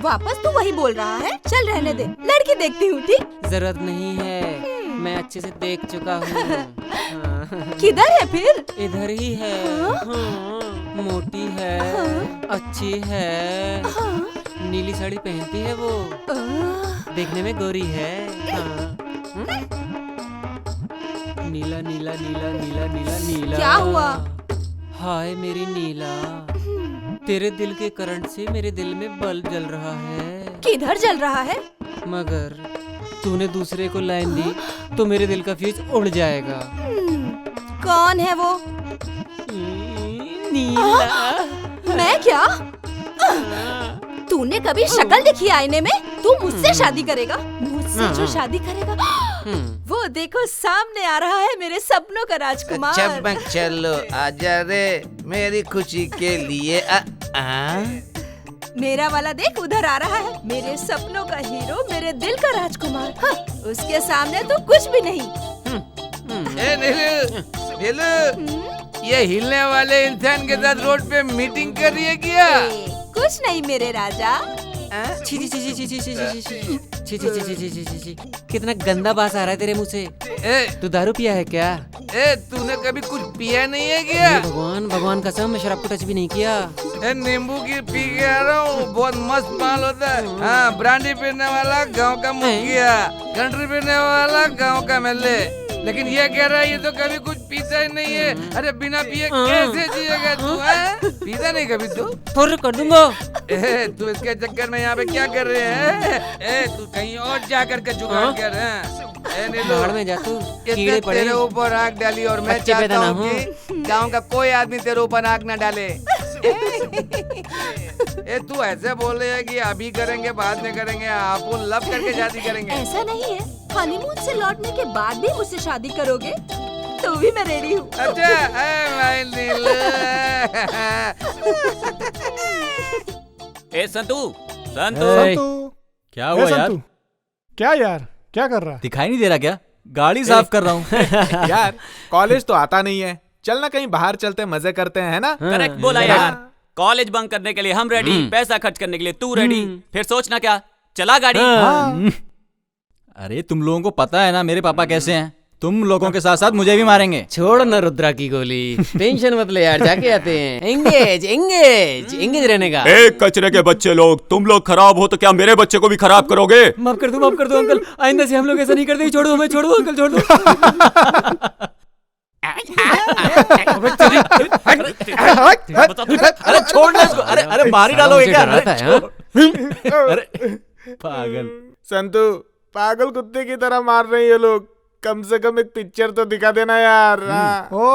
Speaker 10: वापस तू वही बोल रहा है? चल रहने दे, लड़की देखती हूँ। ठीक,
Speaker 7: जरूरत नहीं है, मैं अच्छे से देख चुका हूँ।
Speaker 10: किधर है फिर?
Speaker 7: इधर ही है। हाँ। मोटी है, अच्छी है, नीली साड़ी पहनती है वो, देखने में गोरी है। हाँ। नीला नीला नीला नीला नीला नीला।
Speaker 10: क्या हुआ?
Speaker 7: हाय मेरी नीला, तेरे दिल के करंट से मेरे दिल में बल्ब जल रहा है।
Speaker 10: किधर जल रहा है?
Speaker 7: मगर तूने दूसरे को लाइन दी तो मेरे दिल का फ्यूज उड़ जाएगा।
Speaker 10: कौन है वो?
Speaker 7: नीला।
Speaker 10: मैं क्या? तूने कभी शक्ल देखी आईने में? तू मुझसे शादी करेगा? मुझसे जो शादी करेगा वो देखो सामने आ रहा है मेरे सपनों का राजकुमार।
Speaker 13: चमक चलो आजा रे मेरी खुशी के लिए
Speaker 10: मेरा वाला देख उधर आ रहा है, मेरे सपनों का हीरो, मेरे दिल का राजकुमार। हाँ, उसके सामने तो कुछ भी नहीं।
Speaker 13: ए नीलू, नीलू, ये हिलने वाले इंसान के साथ रोड पे मीटिंग कर रही है क्या?
Speaker 10: कुछ नहीं मेरे राजा।
Speaker 7: छी छी छी छी छी छी छी छी छी छी छी छी छी छी, कितना गंदा बास आ रहा है तेरे मुंह से। तू दारू पिया है क्या?
Speaker 13: तूने कभी कुछ पिया नहीं है क्या?
Speaker 7: भगवान भगवान कसम, मैं शराब को टच भी नहीं किया।
Speaker 13: नींबू की पी के आ रहा हूँ, बहुत मस्त माल होता है। हाँ, ब्रांडी पीने वाला गांव का मुखिया, कंट्री पीने वाला गांव का एमएलए, लेकिन ये कह रहा है ये तो कभी कुछ पीता ही नहीं है। अरे बिना पिए कैसे जिएगा तू? पीता नहीं कभी तू?
Speaker 7: फुर्र कर दूंगा।
Speaker 13: तू इसके चक्कर में यहाँ पे क्या कर रहे हैं? तू कहीं और जा करके जुगाड़ कर।
Speaker 7: भाड़ में जा तू, कीड़े पड़े।
Speaker 13: तेरे ऊपर आग डाली और मैं चाहता हूँ कि गाँव का कोई आदमी तेरे ऊपर आग न डाले। तू ऐसे बोल रही है कि अभी करेंगे बाद में करेंगे, आप लव करके शादी करेंगे?
Speaker 10: ऐसा नहीं है, हनीमून से लौटने के बाद भी मुझसे शादी करोगे तो भी मैं रेडी हूँ।
Speaker 1: ए संतू,
Speaker 2: संतू,
Speaker 9: क्या हुआ यार?
Speaker 2: क्या यार, क्या कर रहा है?
Speaker 9: दिखाई नहीं दे रहा क्या? गाड़ी साफ कर रहा हूँ।
Speaker 8: यार कॉलेज तो आता नहीं है, चलना कहीं बाहर चलते मजे करते हैं, है ना?
Speaker 1: करेक्ट बोला यार। कॉलेज बंक करने के लिए हम रेडी, पैसा खर्च करने के लिए तू रेडी, फिर सोचना क्या? चला गाड़ी।
Speaker 9: अरे तुम लोगों को पता है ना मेरे पापा कैसे हैं? तुम लोगों के साथ साथ मुझे भी मारेंगे।
Speaker 7: छोड़ ना रुद्रा की गोली, टेंशन मत ले यार, जाके आते हैं। एंगेज एंगेज एंगेज रहने का।
Speaker 1: एक कचरे के बच्चे लोग, तुम लोग खराब हो तो क्या मेरे बच्चे को भी खराब करोगे?
Speaker 7: माफ कर दो अंकल, आइंदा से हम लोग ऐसा नहीं करते। छोड़ दो, मैं छोड़ दो अंकल, छोड़ दो।
Speaker 9: अरे छोड़ना इसको। अरे अरे मार ही डालोगे क्या? अरे पागल
Speaker 8: संतू, पागल कुत्ते की तरह मार रहे हैं ये लोग। कम से कम एक पिक्चर तो दिखा देना यार।
Speaker 2: ओ,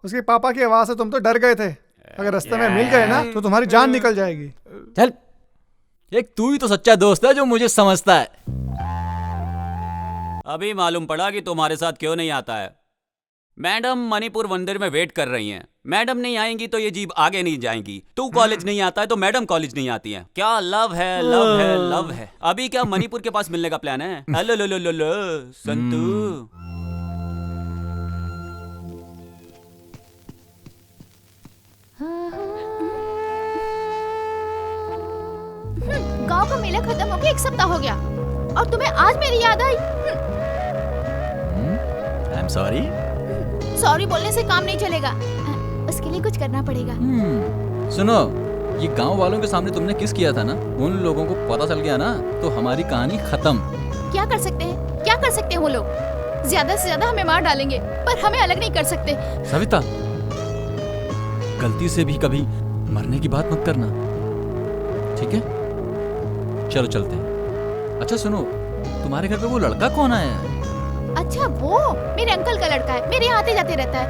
Speaker 2: उसके पापा की आवाज से तुम तो डर गए थे। अगर रास्ते में मिल गए ना तो तुम्हारी जान निकल जाएगी।
Speaker 9: चल, एक तू ही तो सच्चा दोस्त है जो मुझे समझता है।
Speaker 1: अभी मालूम पड़ा कि तुम्हारे साथ क्यों नहीं आता है। मैडम मणिपुर मंदिर में वेट कर रही हैं। मैडम नहीं आएंगी तो ये जीप आगे नहीं जाएंगी। तू कॉलेज नहीं आता है तो मैडम कॉलेज नहीं आती है। क्या लव है, लव है, लव है। अभी क्या मणिपुर के पास मिलने का प्लान है? हेलो लो लो लो लो संतू।
Speaker 5: गांव का मेला खत्म होके 1 सप्ताह हो गया और तुम्हें आज मेरी याद आई।
Speaker 9: I am sorry.
Speaker 5: सॉरी बोलने से काम नहीं चलेगा, उसके लिए कुछ करना पड़ेगा।
Speaker 9: सुनो, ये गांव वालों के सामने तुमने किस किया था ना, उन लोगों को पता चल गया ना तो हमारी कहानी खत्म।
Speaker 5: क्या कर सकते हैं, क्या कर सकते हैं वो लोग? ज्यादा से ज्यादा हमें मार डालेंगे पर हमें अलग नहीं कर सकते।
Speaker 9: सविता, गलती से भी कभी मरने की बात मत करना, ठीक है? चलो चलते हैं। अच्छा सुनो, तुम्हारे घर पे वो लड़का कौन आया है?
Speaker 5: अच्छा वो मेरे अंकल का लड़का है, मेरे यहाँ आते जाते रहता है।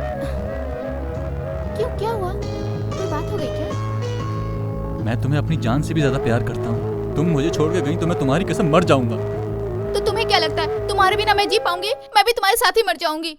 Speaker 5: क्यों, क्या हुआ? कोई बात हो गई क्या?
Speaker 9: मैं तुम्हें अपनी जान से भी ज्यादा प्यार करता हूँ। तुम मुझे छोड़ के गई तो मैं तुम्हारी कसम मर जाऊंगा।
Speaker 5: तो तुम्हें क्या लगता है तुम्हारे बिना मैं जी पाऊंगी? मैं भी तुम्हारे साथ ही मर जाऊंगी।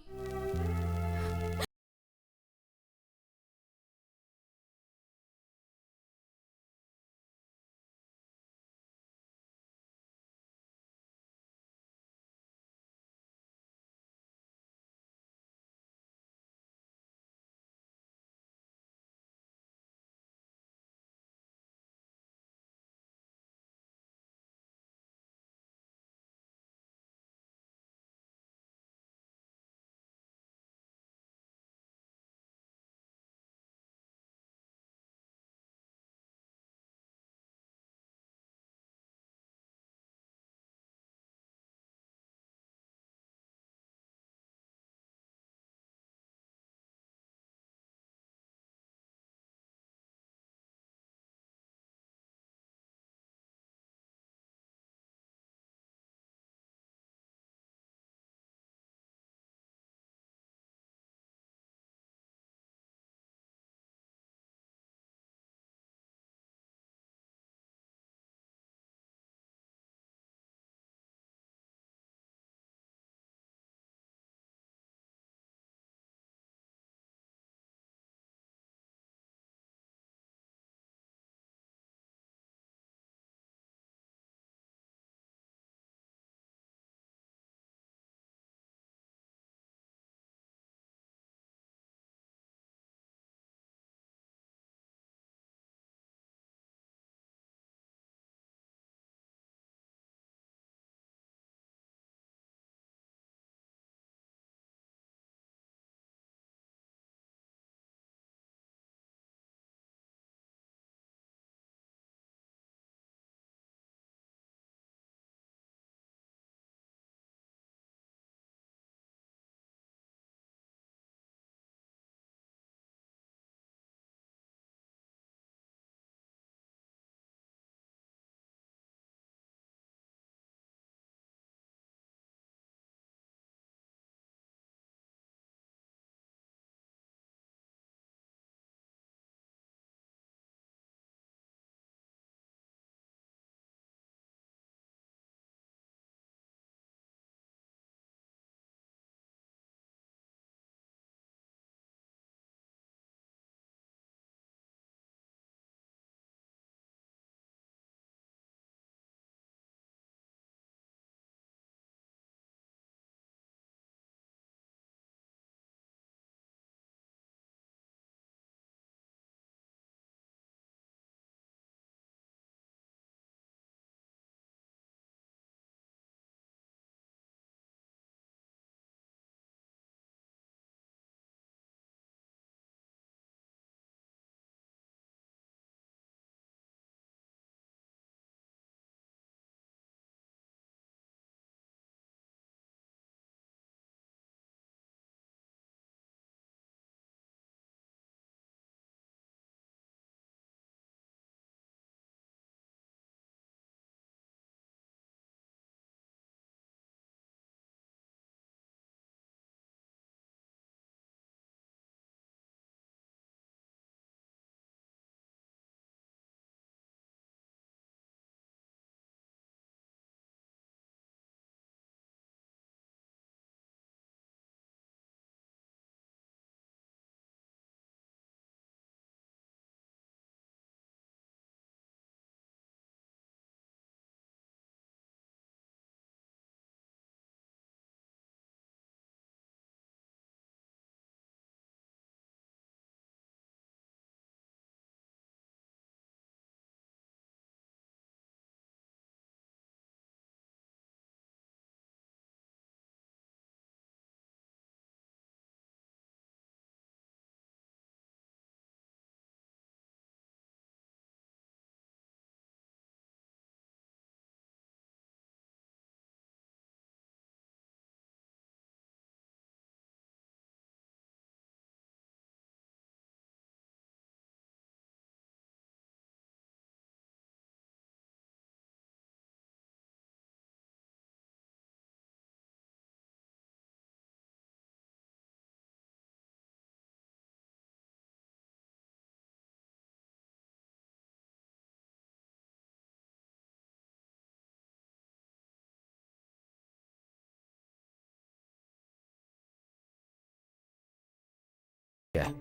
Speaker 9: क्या है।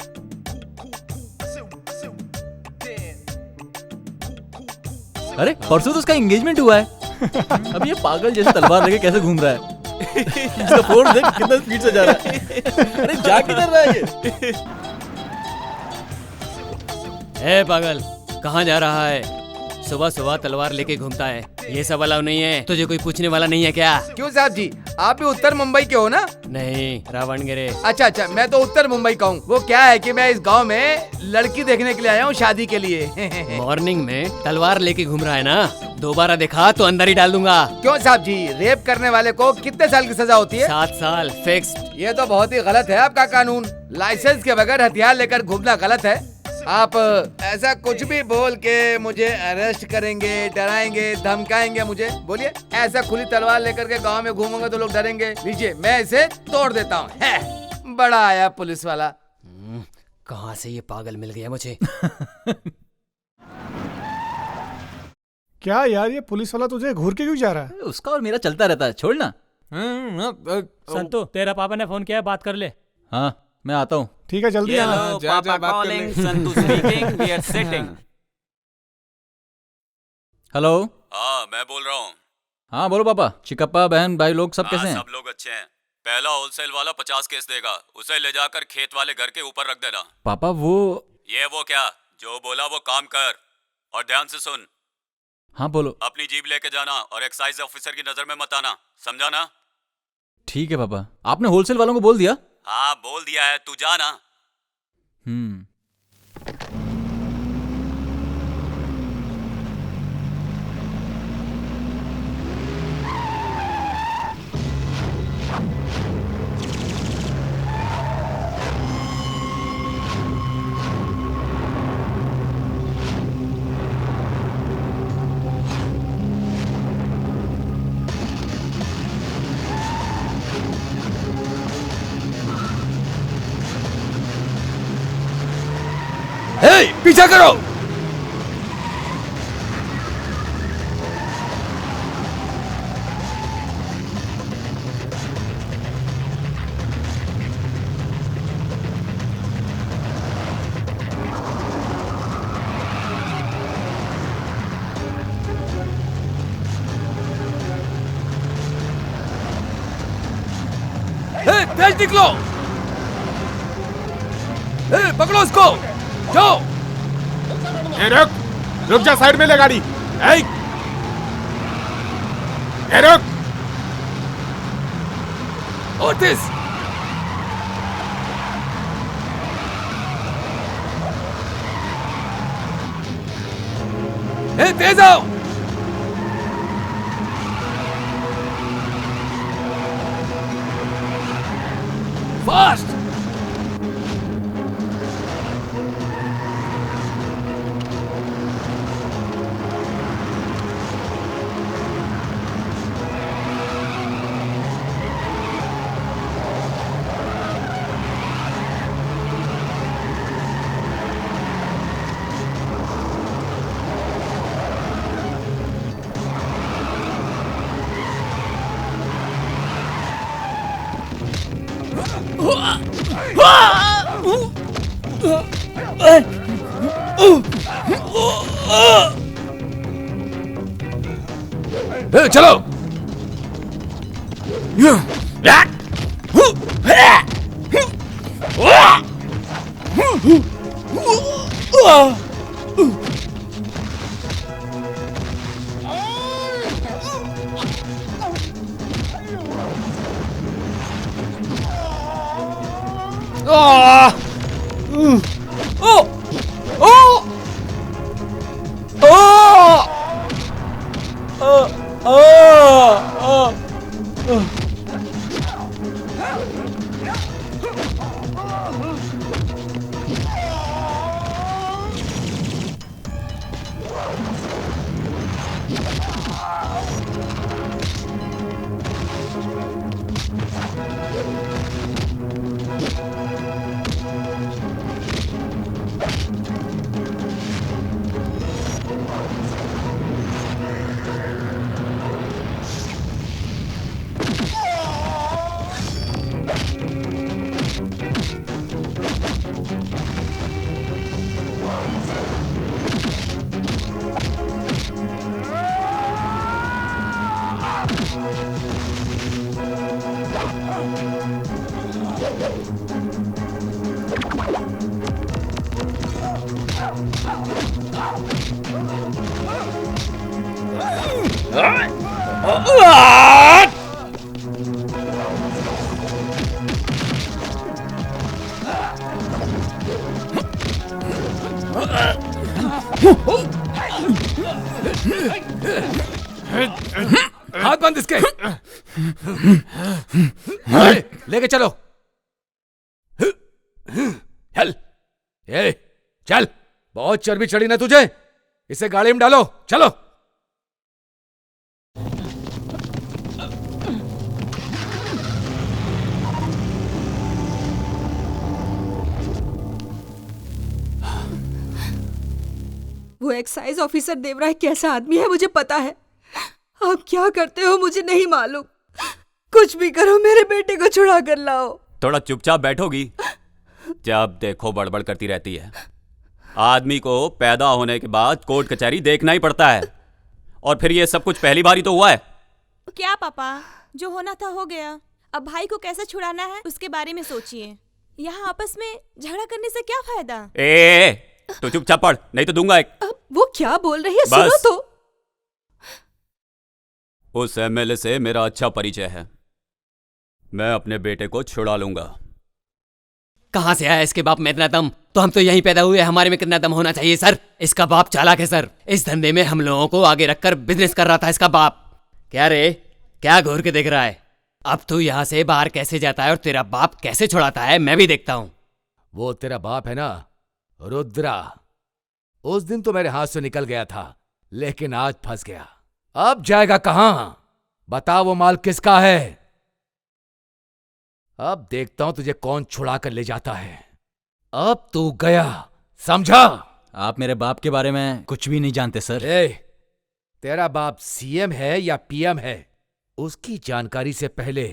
Speaker 9: अरे परसों तो उसका एंगेजमेंट हुआ है। अब ये पागल जैसे तलवार लेके कैसे घूम रहा है। इसका फोन देख कितना स्पीड से जा रहा है। अरे जा किधर रहा है ये।
Speaker 7: ए पागल, कहाँ जा रहा है? सुबह सुबह तलवार लेके घूमता है। ये सब अलाउ नहीं है। तुझे कोई पूछने वाला नहीं है क्या?
Speaker 12: क्यों साहब जी, आप भी उत्तर मुंबई के हो ना?
Speaker 7: नहीं, रावणगिरे।
Speaker 12: अच्छा, मैं तो उत्तर मुंबई का हूँ। वो क्या है कि मैं इस गांव में लड़की देखने के लिए आया हूँ शादी के लिए।
Speaker 7: मॉर्निंग में तलवार लेके घूम रहा है ना? दोबारा देखा तो अंदर ही डाल दूंगा।
Speaker 12: क्यों साहब जी, रेप करने वाले को कितने साल की सजा होती है?
Speaker 7: 7 साल फिक्स्ड।
Speaker 12: ये तो बहुत ही गलत है आपका कानून। लाइसेंस के बगैर हथियार लेकर घूमना गलत है। आप ऐसा कुछ भी बोल के मुझे अरेस्ट करेंगे, डराएंगे, धमकाएंगे मुझे? बोलिए, ऐसा खुली तलवार लेकर के गांव में घूमूंगा तो लोग डरेंगे? लीजिए, मैं इसे तोड़ देता हूँ। बड़ा आया पुलिस वाला।
Speaker 7: कहाँ से ये पागल मिल गया मुझे?
Speaker 2: क्या यार, ये पुलिस वाला तुझे घूर के क्यों जा रहा है?
Speaker 9: उसका और मेरा चलता रहता है, छोड़ ना।
Speaker 3: संतु, तेरा पापा ने फोन किया है, बात कर ले।
Speaker 9: हाँ, मैं आता हूँ।
Speaker 2: ठीक है, जल्दी आना।
Speaker 1: Papa calling, Santu speaking, we are sitting.
Speaker 9: Hello.
Speaker 1: हाँ, मैं बोल रहा हूँ।
Speaker 9: हाँ बोलो पापा। चिकप्पा, बहन, भाई लोग सब कैसे हैं?
Speaker 1: सब लोग अच्छे हैं। पहला होलसेल वाला 50 केस देगा, उसे ले जाकर खेत वाले घर के ऊपर रख देना।
Speaker 9: पापा वो
Speaker 1: क्या, जो बोला वो काम कर और ध्यान से सुन।
Speaker 9: हाँ बोलो।
Speaker 1: अपनी जीप लेके जाना और एक्साइज ऑफिसर की नजर में मत आना, समझा ना?
Speaker 9: ठीक है पापा। आपने होलसेल वालों को बोल दिया?
Speaker 1: हाँ बोल दिया है, तू जा ना।
Speaker 12: पीछा करो। तेज निकलो। पकड़ो उसको, जाओ।
Speaker 8: रुक जा, साइड में ले गाड़ी। रुक।
Speaker 12: ओटिस, तेज आओ। फास्ट। चलो। हाथ बंद इसके। लेके चलो। चल, ए, चल। बहुत चर्बी चढ़ी ना तुझे, इसे गाड़ी में डालो। चलो।
Speaker 10: वो एक्साइज ऑफिसर देवराय कैसा आदमी है मुझे पता है। आप क्या करते हो मुझे नहीं मालूम। कुछ भी करो, मेरे बेटे को छुड़ा कर लाओ।
Speaker 1: थोड़ा चुपचाप बैठोगी? जब देखो बड़बड़ करती रहती है। आदमी को पैदा होने के बाद कोर्ट कचहरी देखना ही पड़ता है, और फिर ये सब कुछ पहली बार ही तो हुआ है।
Speaker 14: क्या पापा, जो होना था हो गया। अब भाई को कैसे छुड़ाना है उसके बारे में सोचिए। यहाँ आपस में झगड़ा करने से क्या फायदा।
Speaker 1: तो चुपचाप पढ़, नहीं तो दूंगा एक।
Speaker 10: वो क्या बोल रही है सुनो तो।
Speaker 1: उस एमएलए से मेरा अच्छा परिचय है, मैं अपने बेटे को छुड़ा लूंगा।
Speaker 7: कहाँ से आया इसके बाप में इतना दम? तो हम तो यहीं पैदा हुए, हमारे में कितना दम होना चाहिए सर? इसका बाप चालाक है सर, इस धंधे में हम लोगों को आगे रखकर बिजनेस कर रहा था इसका बाप। क्या रे, क्या घूर के देख रहा है? अब तू यहाँ से बाहर कैसे जाता है और तेरा बाप कैसे छुड़ाता है मैं भी देखता हूँ।
Speaker 12: वो तेरा बाप है ना, रुद्रा। उस दिन तो मेरे हाथ से निकल गया था, लेकिन आज फंस गया। अब जाएगा कहां? बता वो माल किसका है? अब देखता हूं तुझे कौन छुड़ा कर ले जाता है। अब तू गया, समझा?
Speaker 9: आप मेरे बाप के बारे में कुछ भी नहीं जानते सर।
Speaker 12: तेरा बाप सीएम है या पीएम है, उसकी जानकारी से पहले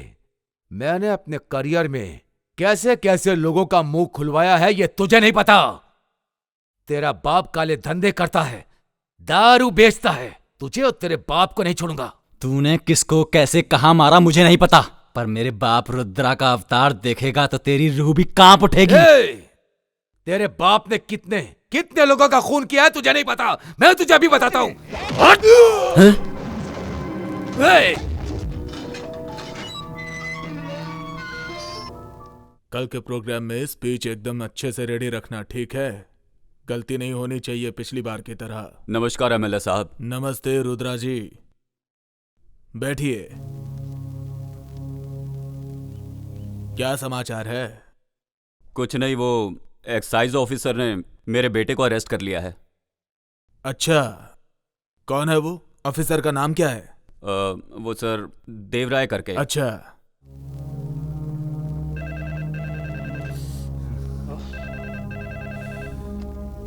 Speaker 12: मैंने अपने करियर में कैसे कैसे लोगों का मुंह खुलवाया है ये तुझे नहीं पता। तेरा बाप काले धंधे करता है, दारू बेचता है। तुझे और तेरे बाप को नहीं छोड़ूंगा।
Speaker 9: तूने किसको कैसे कहाँ मारा मुझे नहीं पता, पर मेरे बाप रुद्रा का अवतार देखेगा तो तेरी रूह भी कांप उठेगी।
Speaker 12: तेरे बाप ने कितने कितने लोगों का खून किया है तुझे नहीं पता, मैं तुझे अभी बताता हूं।
Speaker 8: कल के प्रोग्राम में स्पीच एकदम अच्छे से रेडी रखना, ठीक है? गलती नहीं होनी चाहिए पिछली बार की तरह।
Speaker 1: नमस्कार एमएलए साहब।
Speaker 8: नमस्ते रुद्रा जी, बैठिए। क्या समाचार है?
Speaker 1: कुछ नहीं, वो एक्साइज ऑफिसर ने मेरे बेटे को अरेस्ट कर लिया है।
Speaker 8: अच्छा, कौन है वो? ऑफिसर का नाम क्या है?
Speaker 1: वो सर देवराय करके।
Speaker 8: अच्छा,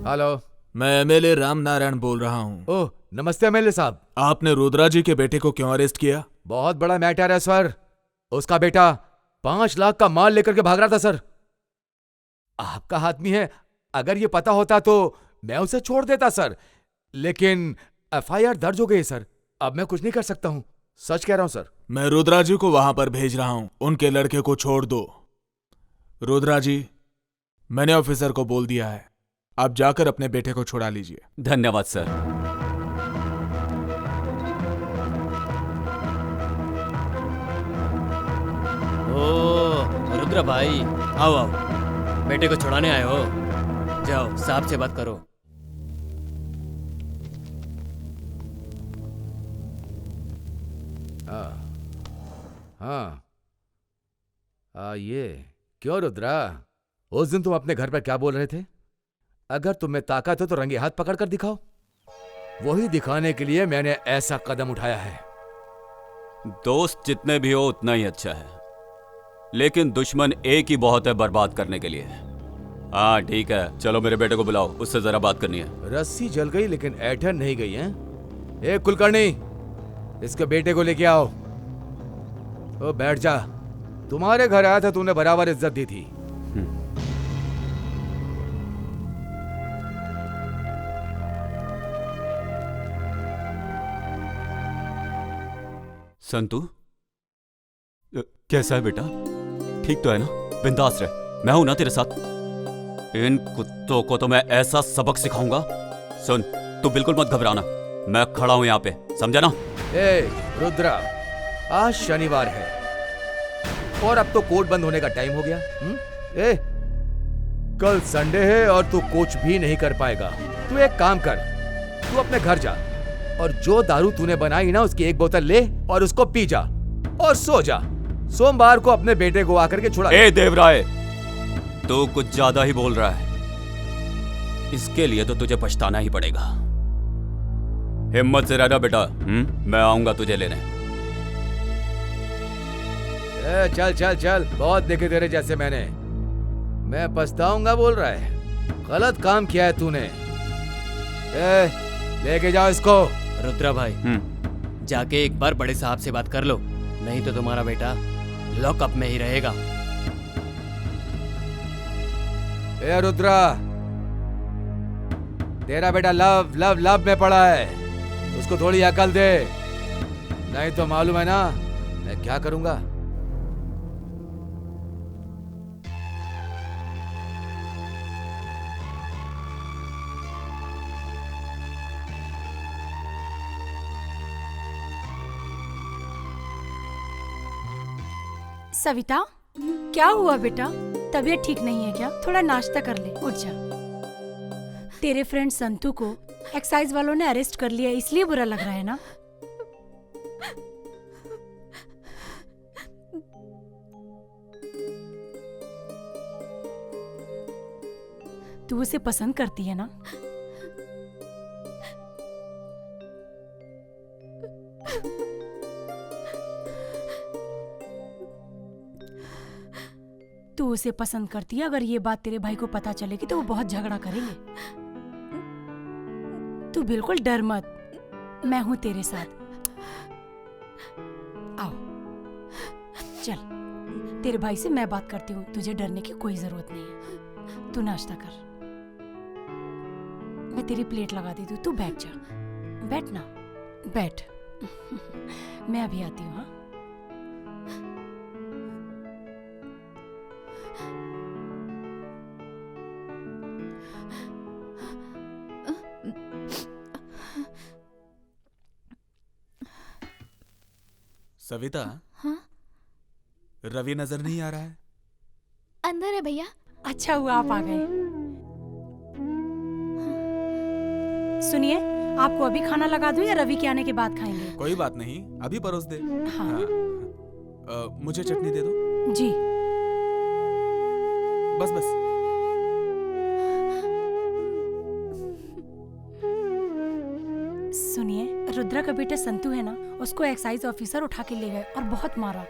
Speaker 12: हेलो,
Speaker 8: मैं एमएलए राम नारायण बोल रहा हूँ।
Speaker 12: ओह, नमस्ते एमएलए साहब।
Speaker 8: आपने रुद्रा जी के बेटे को क्यों अरेस्ट किया?
Speaker 12: बहुत बड़ा मैटर है सर। उसका बेटा 5 लाख का माल लेकर के भाग रहा था सर। आपका आदमी है, अगर ये पता होता तो मैं उसे छोड़ देता सर, लेकिन एफआईआर दर्ज हो गई सर। अब मैं कुछ नहीं कर सकता हूँ, सच कह रहा हूँ सर।
Speaker 8: मैं रुद्रा जी को वहां पर भेज रहा हूँ, उनके लड़के को छोड़ दो। रुद्रा जी, मैंने ऑफिसर को बोल दिया है, आप जाकर अपने बेटे को छुड़ा लीजिए।
Speaker 1: धन्यवाद सर।
Speaker 7: ओ रुद्र भाई, आओ आओ, बेटे को छुड़ाने आए हो? जाओ साहब से बात करो।
Speaker 12: हाँ, ये क्यों रुद्रा, उस दिन तुम अपने घर पर क्या बोल रहे थे? अगर तुम्हें ताकत हो तो रंगे हाथ पकड़ कर दिखाओ। वही दिखाने के लिए मैंने ऐसा कदम उठाया है।
Speaker 1: दोस्त जितने भी हो उतना ही अच्छा है, लेकिन दुश्मन एक ही बहुत है बर्बाद करने के लिए। हाँ ठीक है, चलो मेरे बेटे को बुलाओ, उससे जरा बात करनी है।
Speaker 12: रस्सी जल गई लेकिन ऐठन नहीं गई है। ए कुलकर्णी, इसके बेटे को लेके आओ। ओ बैठ जा, तुम्हारे घर आया था, तूने बराबर इज्जत दी थी।
Speaker 1: संतू, कैसा है बेटा? ठीक तो है ना? बिंदास रह, मैं हूं ना तेरे साथ। इन कुत्तों को तो मैं ऐसा सबक सिखाऊंगा। सुन, तू बिल्कुल मत घबराना, मैं खड़ा हूं यहाँ पे, समझा ना?
Speaker 12: ए रुद्रा, आज शनिवार है और अब तो कोर्ट बंद होने का टाइम हो गया। ए, कल संडे है और तू कुछ भी नहीं कर पाएगा। तू एक काम कर, तू अपने घर जा और जो दारू तूने बनाई ना उसकी एक बोतल ले और उसको पी जा और सो जा। सोमवार को अपने बेटे को आकर के छुड़ा।
Speaker 1: ए देवराय, तू कुछ ज्यादा ही बोल रहा है। इसके लिए तो तुझे पछताना ही पड़ेगा। हिम्मत से रहना बेटा, मैं आऊंगा तुझे लेने।
Speaker 12: ए, चल चल चल, बहुत देखे तेरे जैसे मैंने। मैं पछताऊंगा बोल रहा है, गलत काम किया है तूने। ए, लेके जाओ इसको।
Speaker 7: रुद्रा भाई, जाके एक बार बड़े साहब से बात कर लो, नहीं तो तुम्हारा बेटा लॉकअप में ही रहेगा।
Speaker 12: ए रुद्रा, तेरा बेटा लव लव लव में पड़ा है, उसको थोड़ी अकल दे, नहीं तो मालूम है ना मैं क्या करूंगा।
Speaker 6: सविता, क्या हुआ बेटा? तबीयत ठीक नहीं है क्या? थोड़ा नाश्ता कर ले, उठ जा। तेरे फ्रेंड संतू को एक्साइज वालों ने अरेस्ट कर लिया, इसलिए बुरा लग रहा है ना? तू उसे पसंद करती है ना? तू उसे पसंद करती है, अगर ये बात तेरे भाई को पता चलेगी तो वो बहुत झगड़ा करेंगे। तू बिल्कुल डर मत, मैं हूं तेरे साथ। आओ, चल, तेरे भाई से मैं बात करती हूँ, तुझे डरने की कोई जरूरत नहीं है। तू नाश्ता कर, मैं तेरी प्लेट लगा देती हूँ, तू बैठ जा। बैठ ना, बैठ। मैं अभी आती हूँ। हाँ,
Speaker 8: सविता।
Speaker 5: हाँ?
Speaker 8: रवि नजर नहीं आ रहा है?
Speaker 5: अंदर है भैया।
Speaker 6: अच्छा हुआ आप आ गए। सुनिए, आपको अभी खाना लगा दूं या रवि के आने के बाद खाएंगे?
Speaker 8: कोई बात नहीं, अभी परोस दे।
Speaker 6: हाँ।
Speaker 8: मुझे चटनी दे दो।
Speaker 6: जी।
Speaker 8: बस बस।
Speaker 6: सुनिए, रुद्रा का बेटा संतू है ना, उसको एक्साइज ऑफिसर उठा के ले गए और बहुत मारा।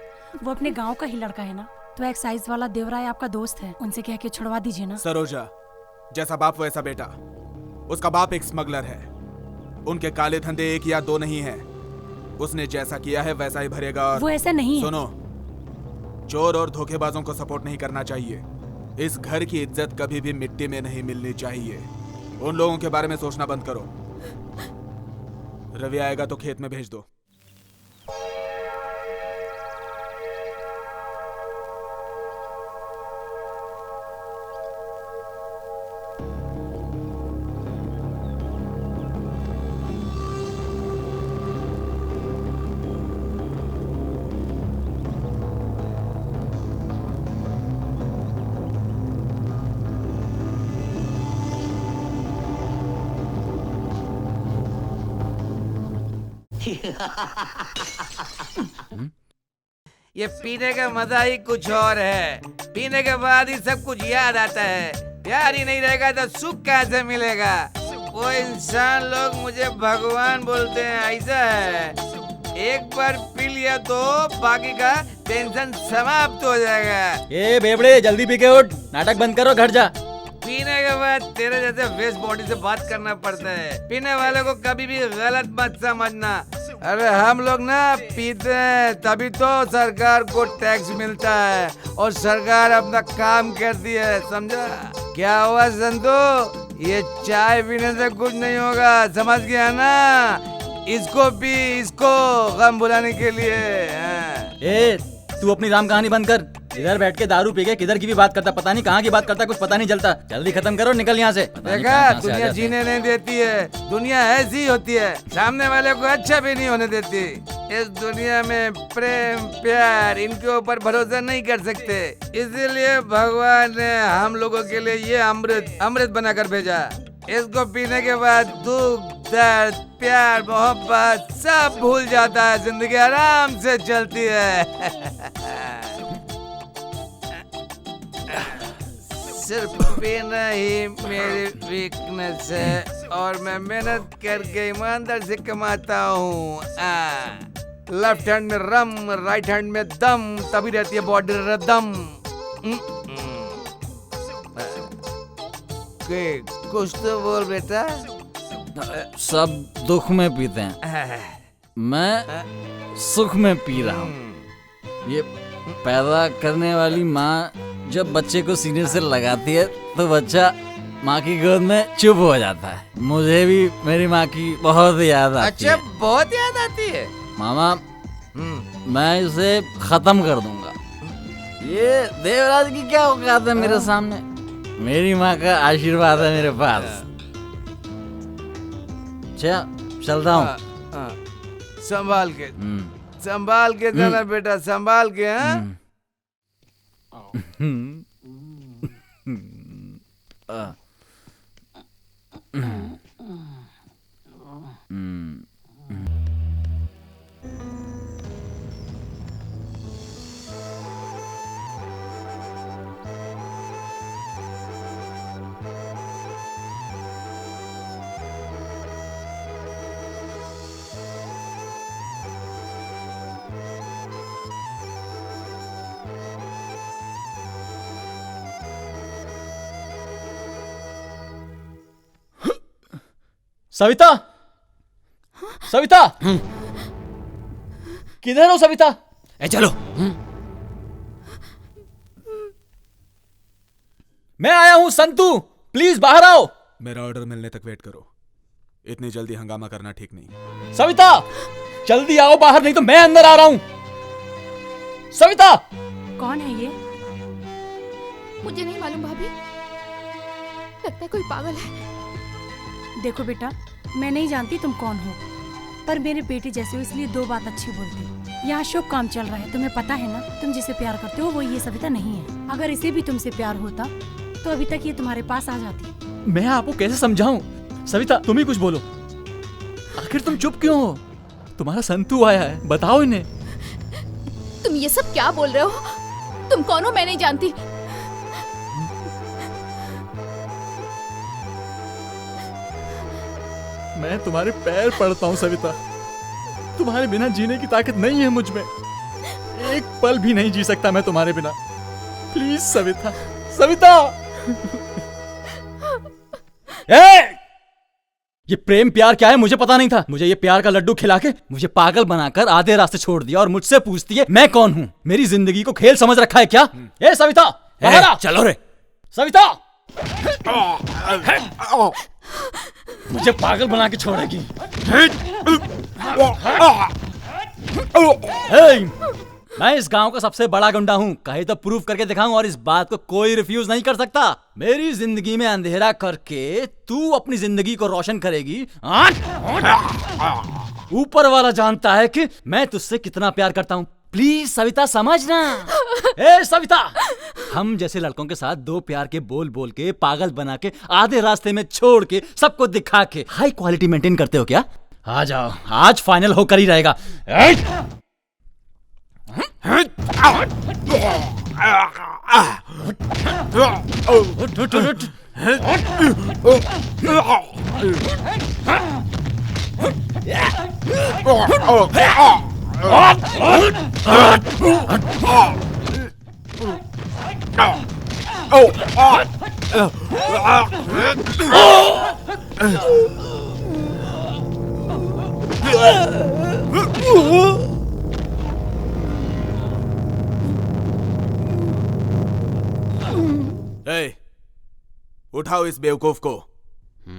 Speaker 6: वो अपने गांव का ही लड़का है ना, तो एक्साइज वाला देवराय आपका दोस्त है, उनसे कह के छुड़वा दीजिए ना।
Speaker 8: सरोजा, जैसा बाप वैसा बेटा। उसका बाप एक स्मगलर है, उनके काले धंधे एक या दो नहीं है। उसने जैसा किया है वैसा ही भरेगा। और
Speaker 6: वो ऐसा नहीं है।
Speaker 8: सुनो, चोर और धोखेबाजों को सपोर्ट नहीं करना चाहिए। इस घर की इज्जत कभी भी मिट्टी में नहीं मिलनी चाहिए। उन लोगों के बारे में सोचना बंद करो। रवि आएगा तो खेत में भेज दो।
Speaker 13: ये पीने का मजा ही कुछ और है। पीने के बाद ही सब कुछ याद आता है। प्यार ही नहीं रहेगा तो सुख कैसे मिलेगा? वो इंसान लोग मुझे भगवान बोलते हैं, ऐसा है। एक बार पी लिया तो बाकी का टेंशन समाप्त हो जाएगा।
Speaker 9: ए बेबड़े, जल्दी पी के उठ, नाटक बंद करो, घर जा।
Speaker 13: पीने के बाद तेरे जैसे वेस्ट बॉडी से बात करना पड़ता है। पीने वाले को कभी भी गलत मत समझना। अरे हम लोग ना पीते हैं तभी तो सरकार को टैक्स मिलता है और सरकार अपना काम करती है, समझा? क्या हुआ संतू? ये चाय पीने से कुछ नहीं होगा, समझ गया ना? इसको पी, इसको गम भुलाने के लिए।
Speaker 9: ए, तू अपनी राम कहानी बंद कर। इधर बैठ के दारू पी के किधर की भी बात करता, पता नहीं कहाँ की बात करता, कुछ पता नहीं चलता। जल्दी खत्म करो, निकल यहाँ से।
Speaker 13: देखा, दुनिया जीने नहीं देती है, दुनिया ऐसी होती है, सामने वाले को अच्छा भी नहीं होने देती। इस दुनिया में प्रेम प्यार इनके ऊपर भरोसा नहीं कर सकते, इसीलिए भगवान ने हम लोगों के लिए ये अमृत बनाकर भेजा। इसको पीने के बाद दुख दर्द प्यार मोहब्बत सब भूल जाता है, जिंदगी आराम से चलती है। सिर्फ पीना ही मेरी वीकनेस है और मैं मेहनत करके ईमानदार से कमाता हूँ। लेफ्ट हैंड में रम, राइट हैंड में दम, तभी रहती है बॉडी रदम। कुछ तो बोल बेटा।
Speaker 9: सब दुख में पीते हैं, मैं सुख में पी रहा हूँ। ये पैदा करने वाली माँ जब बच्चे को सीने से लगाती है तो बच्चा माँ की गोद में चुप हो जाता है। मुझे भी मेरी माँ की बहुत याद आती है।
Speaker 13: अच्छा, बहुत याद आती है
Speaker 9: मामा, मैं इसे खत्म कर दूंगा। ये देवराज की क्या औकात है मेरे सामने? मेरी माँ का आशीर्वाद है मेरे पास। चलता हूँ।
Speaker 13: संभाल के जाना बेटा, संभाल के।
Speaker 9: सविता, सविता, किधर हो सविता?
Speaker 7: चलो।
Speaker 9: मैं आया हूं संतू, प्लीज बाहर आओ।
Speaker 8: मेरा ऑर्डर मिलने तक वेट करो, इतनी जल्दी हंगामा करना ठीक नहीं।
Speaker 9: सविता, जल्दी आओ बाहर, नहीं तो मैं अंदर आ रहा हूं। सविता!
Speaker 6: कौन है ये?
Speaker 5: मुझे नहीं मालूम भाभी, लगता है कोई पागल है।
Speaker 6: देखो बेटा, मैं नहीं जानती तुम कौन हो, पर मेरे बेटे जैसे हो इसलिए दो बात अच्छी बोलती। यहाँ शुभ काम चल रहा है, तुम्हें पता है ना, तुम जिसे प्यार करते हो वो ये सविता नहीं है। अगर इसे भी तुमसे प्यार होता तो अभी तक ये तुम्हारे पास आ जाती।
Speaker 9: मैं आपको कैसे समझाऊं? सविता, तुम ही कुछ बोलो। आखिर तुम चुप क्यों हो? तुम्हारा संतू आया है, बताओ इन्हें।
Speaker 5: तुम ये सब क्या बोल रहे हो? तुम कौन हो? मैं नहीं जानती।
Speaker 9: मैं तुम्हारे पैर पड़ता हूँ सविता, तुम्हारे बिना जीने की ताकत नहीं है मुझ में। एक पल भी नहीं जी सकता मैं तुम्हारे बिना। प्लीज सविता, सविता। ये प्रेम प्यार क्या है मुझे पता नहीं था। मुझे ये प्यार का लड्डू खिला के मुझे पागल बनाकर आधे रास्ते छोड़ दिया और मुझसे पूछती है मैं कौन हूँ। मेरी जिंदगी को खेल समझ रखा है क्या? ए सविता, बाहर आ।
Speaker 7: चलो रे
Speaker 9: सविता। मुझे पागल बना के छोड़ेगी। मैं इस गांव का सबसे बड़ा गुंडा हूँ, कहे तो प्रूफ करके दिखाऊं और इस बात को कोई रिफ्यूज नहीं कर सकता। मेरी जिंदगी में अंधेरा करके तू अपनी जिंदगी को रोशन करेगी। ऊपर वाला जानता है कि मैं तुझसे कितना प्यार करता हूँ। प्लीज सविता समझना। ए सविता, हम जैसे लड़कों के साथ दो प्यार के बोल बोल के पागल बना के आधे रास्ते में छोड़ के सबको दिखा के हाई क्वालिटी मेंटेन करते हो क्या? आ जाओ, आज फाइनल होकर ही रहेगा।
Speaker 8: उठाओ इस बेवकूफ को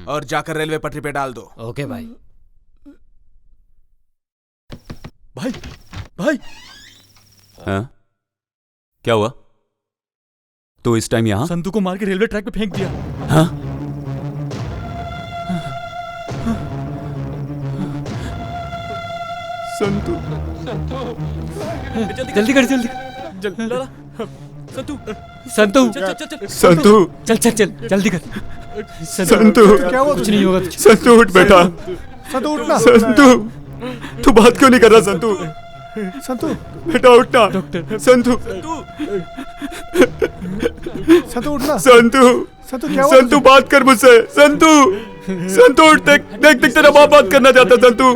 Speaker 8: और जाकर रेलवे पटरी पे डाल दो।
Speaker 7: ओके भाई।
Speaker 1: भाई हाँ? क्या हुआ? तो इस टाइम यहाँ?
Speaker 9: संतू को मार के रेलवे ट्रैक पे फेंक दिया।
Speaker 1: हाँ?
Speaker 9: संतू
Speaker 7: जल्दी कर जल्दी
Speaker 9: संतू
Speaker 7: संतू
Speaker 9: संतू
Speaker 7: चल चल चल जल्दी कर
Speaker 9: संतू
Speaker 2: क्या हुआ?
Speaker 7: कुछ नहीं होगा तुझे।
Speaker 9: संतू उठ बेटा।
Speaker 2: संतू उठना।
Speaker 9: संतू तू बात क्यों नहीं कर रहा? संतू
Speaker 2: संतू
Speaker 9: बेटा उठना। संतू
Speaker 2: संतू उठना।
Speaker 9: संतू
Speaker 2: संतू क्या हुआ?
Speaker 9: संतू बात कर मुझसे। संतू संतू उठ, देख देख देख तेरा बाप बात करना चाहता है। संतू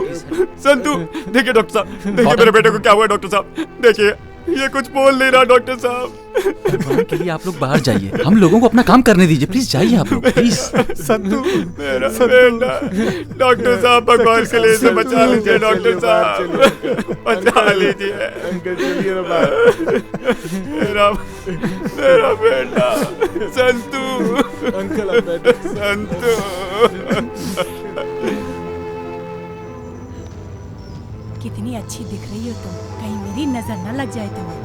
Speaker 9: संतू देखिए डॉक्टर साहब, देखिए मेरे बेटे को क्या हुआ डॉक्टर साहब। देखिए ये कुछ बोल नहीं रहा डॉक्टर साहब।
Speaker 15: भगवान के लिए आप लोग बाहर जाइए, हम लोगों को अपना काम करने दीजिए। प्लीज जाइए आप लोग प्लीज।
Speaker 9: संतू मेरा बेटा। डॉक्टर साहब भगवान के लिए इसे बचा लीजिए। डॉक्टर साहब बचा लीजिए। मेरा मेरा बेटा संतू।
Speaker 8: अंकल बेटा
Speaker 9: संतू।
Speaker 6: कितनी अच्छी दिख रही हो तुम, कहीं मेरी नजर न लग जाए तुम्हें।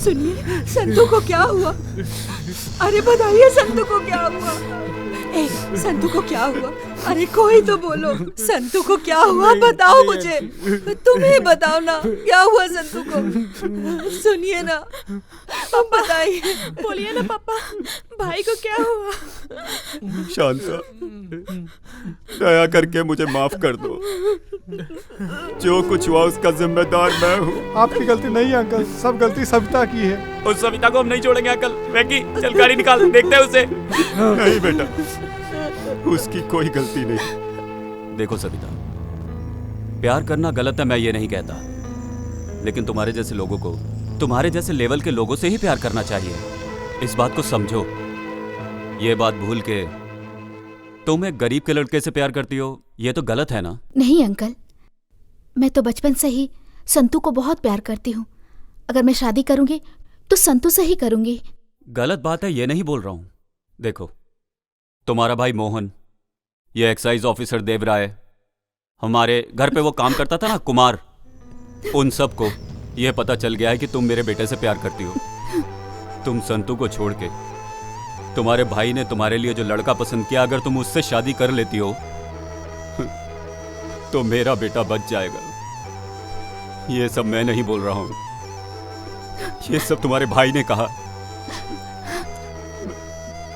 Speaker 10: सुनिए, संतू को क्या हुआ? अरे बताइए संतू को क्या हुआ? ए, संतू को क्या हुआ? अरे कोई तो बोलो, संतू को क्या हुआ? बताओ मुझे, तुम्हें बताओ ना क्या हुआ संतू को। सुनिए ना, अब बताइए।
Speaker 14: बोलिए ना पापा, भाई को क्या हुआ?
Speaker 9: शांता दया करके मुझे माफ कर दो। जो कुछ हुआ उसका जिम्मेदार मैं हूँ।
Speaker 2: आपकी गलती नहीं है अंकल, सब गलती सविता की है।
Speaker 1: उस सविता को हम नहीं छोड़ेंगे अंकल। वैकी चल गाड़ी निकाल, देखते हैं उसे।
Speaker 9: नहीं बेटा, उसकी कोई गलती नहीं।
Speaker 1: देखो सविता, प्यार करना गलत है मैं ये नहीं कहता, लेकिन तुम्हारे जैसे लोगों को तुम्हारे जैसे लेवल के लोगों से ही प्यार करना चाहिए। इस बात को समझो। ये बात भूल के तुम एक गरीब के लड़के से प्यार करती हो, ये तो गलत है ना?
Speaker 5: नहीं अंकल, मैं तो बचपन से ही संतू को बहुत प्यार करती हूँ। अगर मैं शादी करूंगी तो संतू से ही करूंगी।
Speaker 1: गलत बात है ये नहीं बोल रहा हूं। देखो, तुम्हारा भाई मोहन, ये एक्साइज ऑफिसर देवराय, हमारे घर पे वो काम करता था ना कुमार, उन सब को ये पता चल गया है कि तुम मेरे बेटे से प्यार करती हो। तुम संतू को छोड़ के तुम्हारे भाई ने तुम्हारे लिए जो लड़का पसंद किया, अगर तुम उससे शादी कर लेती हो तो मेरा बेटा बच जाएगा। ये सब मैं नहीं बोल रहा हूं, ये सब तुम्हारे भाई ने कहा।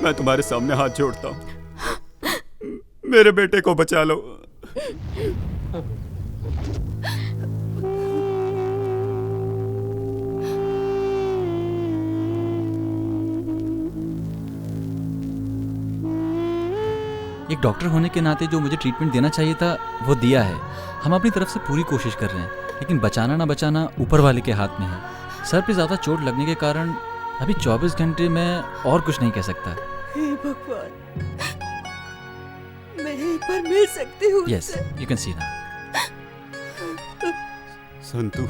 Speaker 1: मैं तुम्हारे सामने हाथ जोड़ता हूं, मेरे बेटे को बचा लो।
Speaker 15: एक डॉक्टर होने के नाते जो मुझे ट्रीटमेंट देना चाहिए था वो दिया है। हम अपनी तरफ से पूरी कोशिश कर रहे हैं, लेकिन बचाना ना बचाना ऊपर वाले के हाथ में है। सर पे ज़्यादा चोट लगने के कारण अभी 24 घंटे में और कुछ नहीं कह सकता।
Speaker 10: हे भगवान, मैं एक बार मिल सकती हूँ?
Speaker 15: Yes, you can see now.
Speaker 9: Santu,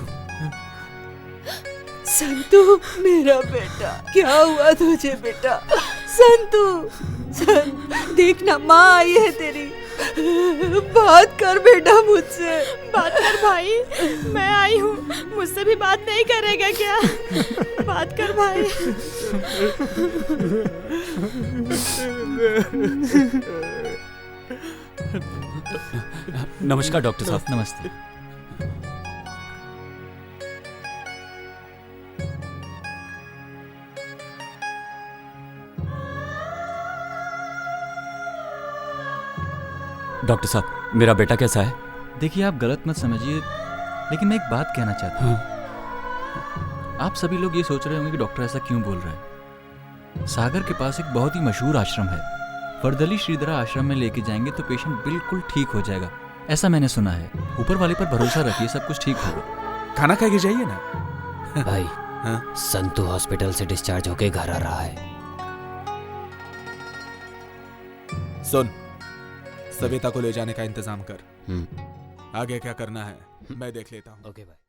Speaker 10: Santu मेरा बेटा, क्या हुआ तुझे बेटा? संतू, देखना माँ आई है तेरी। बात कर बेटा मुझसे।
Speaker 14: बात कर भाई, मैं आई हूँ। मुझसे भी बात नहीं करेगा क्या? बात कर भाई।
Speaker 1: नमस्कार डॉक्टर साहब।
Speaker 15: नमस्ते।
Speaker 1: डॉक्टर साहब, मेरा बेटा कैसा है?
Speaker 15: देखिए, आप गलत मत समझिए, लेकिन मैं एक बात कहना चाहता हूँ। आप सभी लोग ये सोच रहे होंगे कि डॉक्टर ऐसा क्यों बोल रहा है। सागर के पास एक बहुत ही मशहूर आश्रम है, वर्दली श्रीधरा आश्रम में लेके जाएंगे तो पेशेंट बिल्कुल ठीक हो जाएगा। ऐसा मैंने सुना है। ऊपर वाले पर भरोसा रखिए, सब कुछ ठीक होगा।
Speaker 8: खाना खा के जाइए ना।
Speaker 7: भाई
Speaker 8: हाँ?
Speaker 7: संतू हॉस्पिटल से डिस्चार्ज होके घर आ रहा है।
Speaker 8: सुन, सविता को ले जाने का इंतजाम कर। आगे क्या करना है मैं देख लेता हूँ।
Speaker 7: ओके भाई।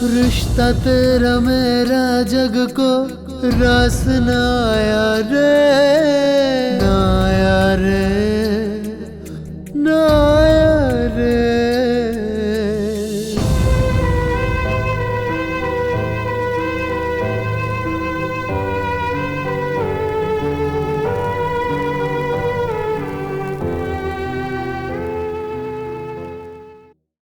Speaker 11: रिश्ता तेरा मेरा जग को रास ना आया रे, ना आया रे।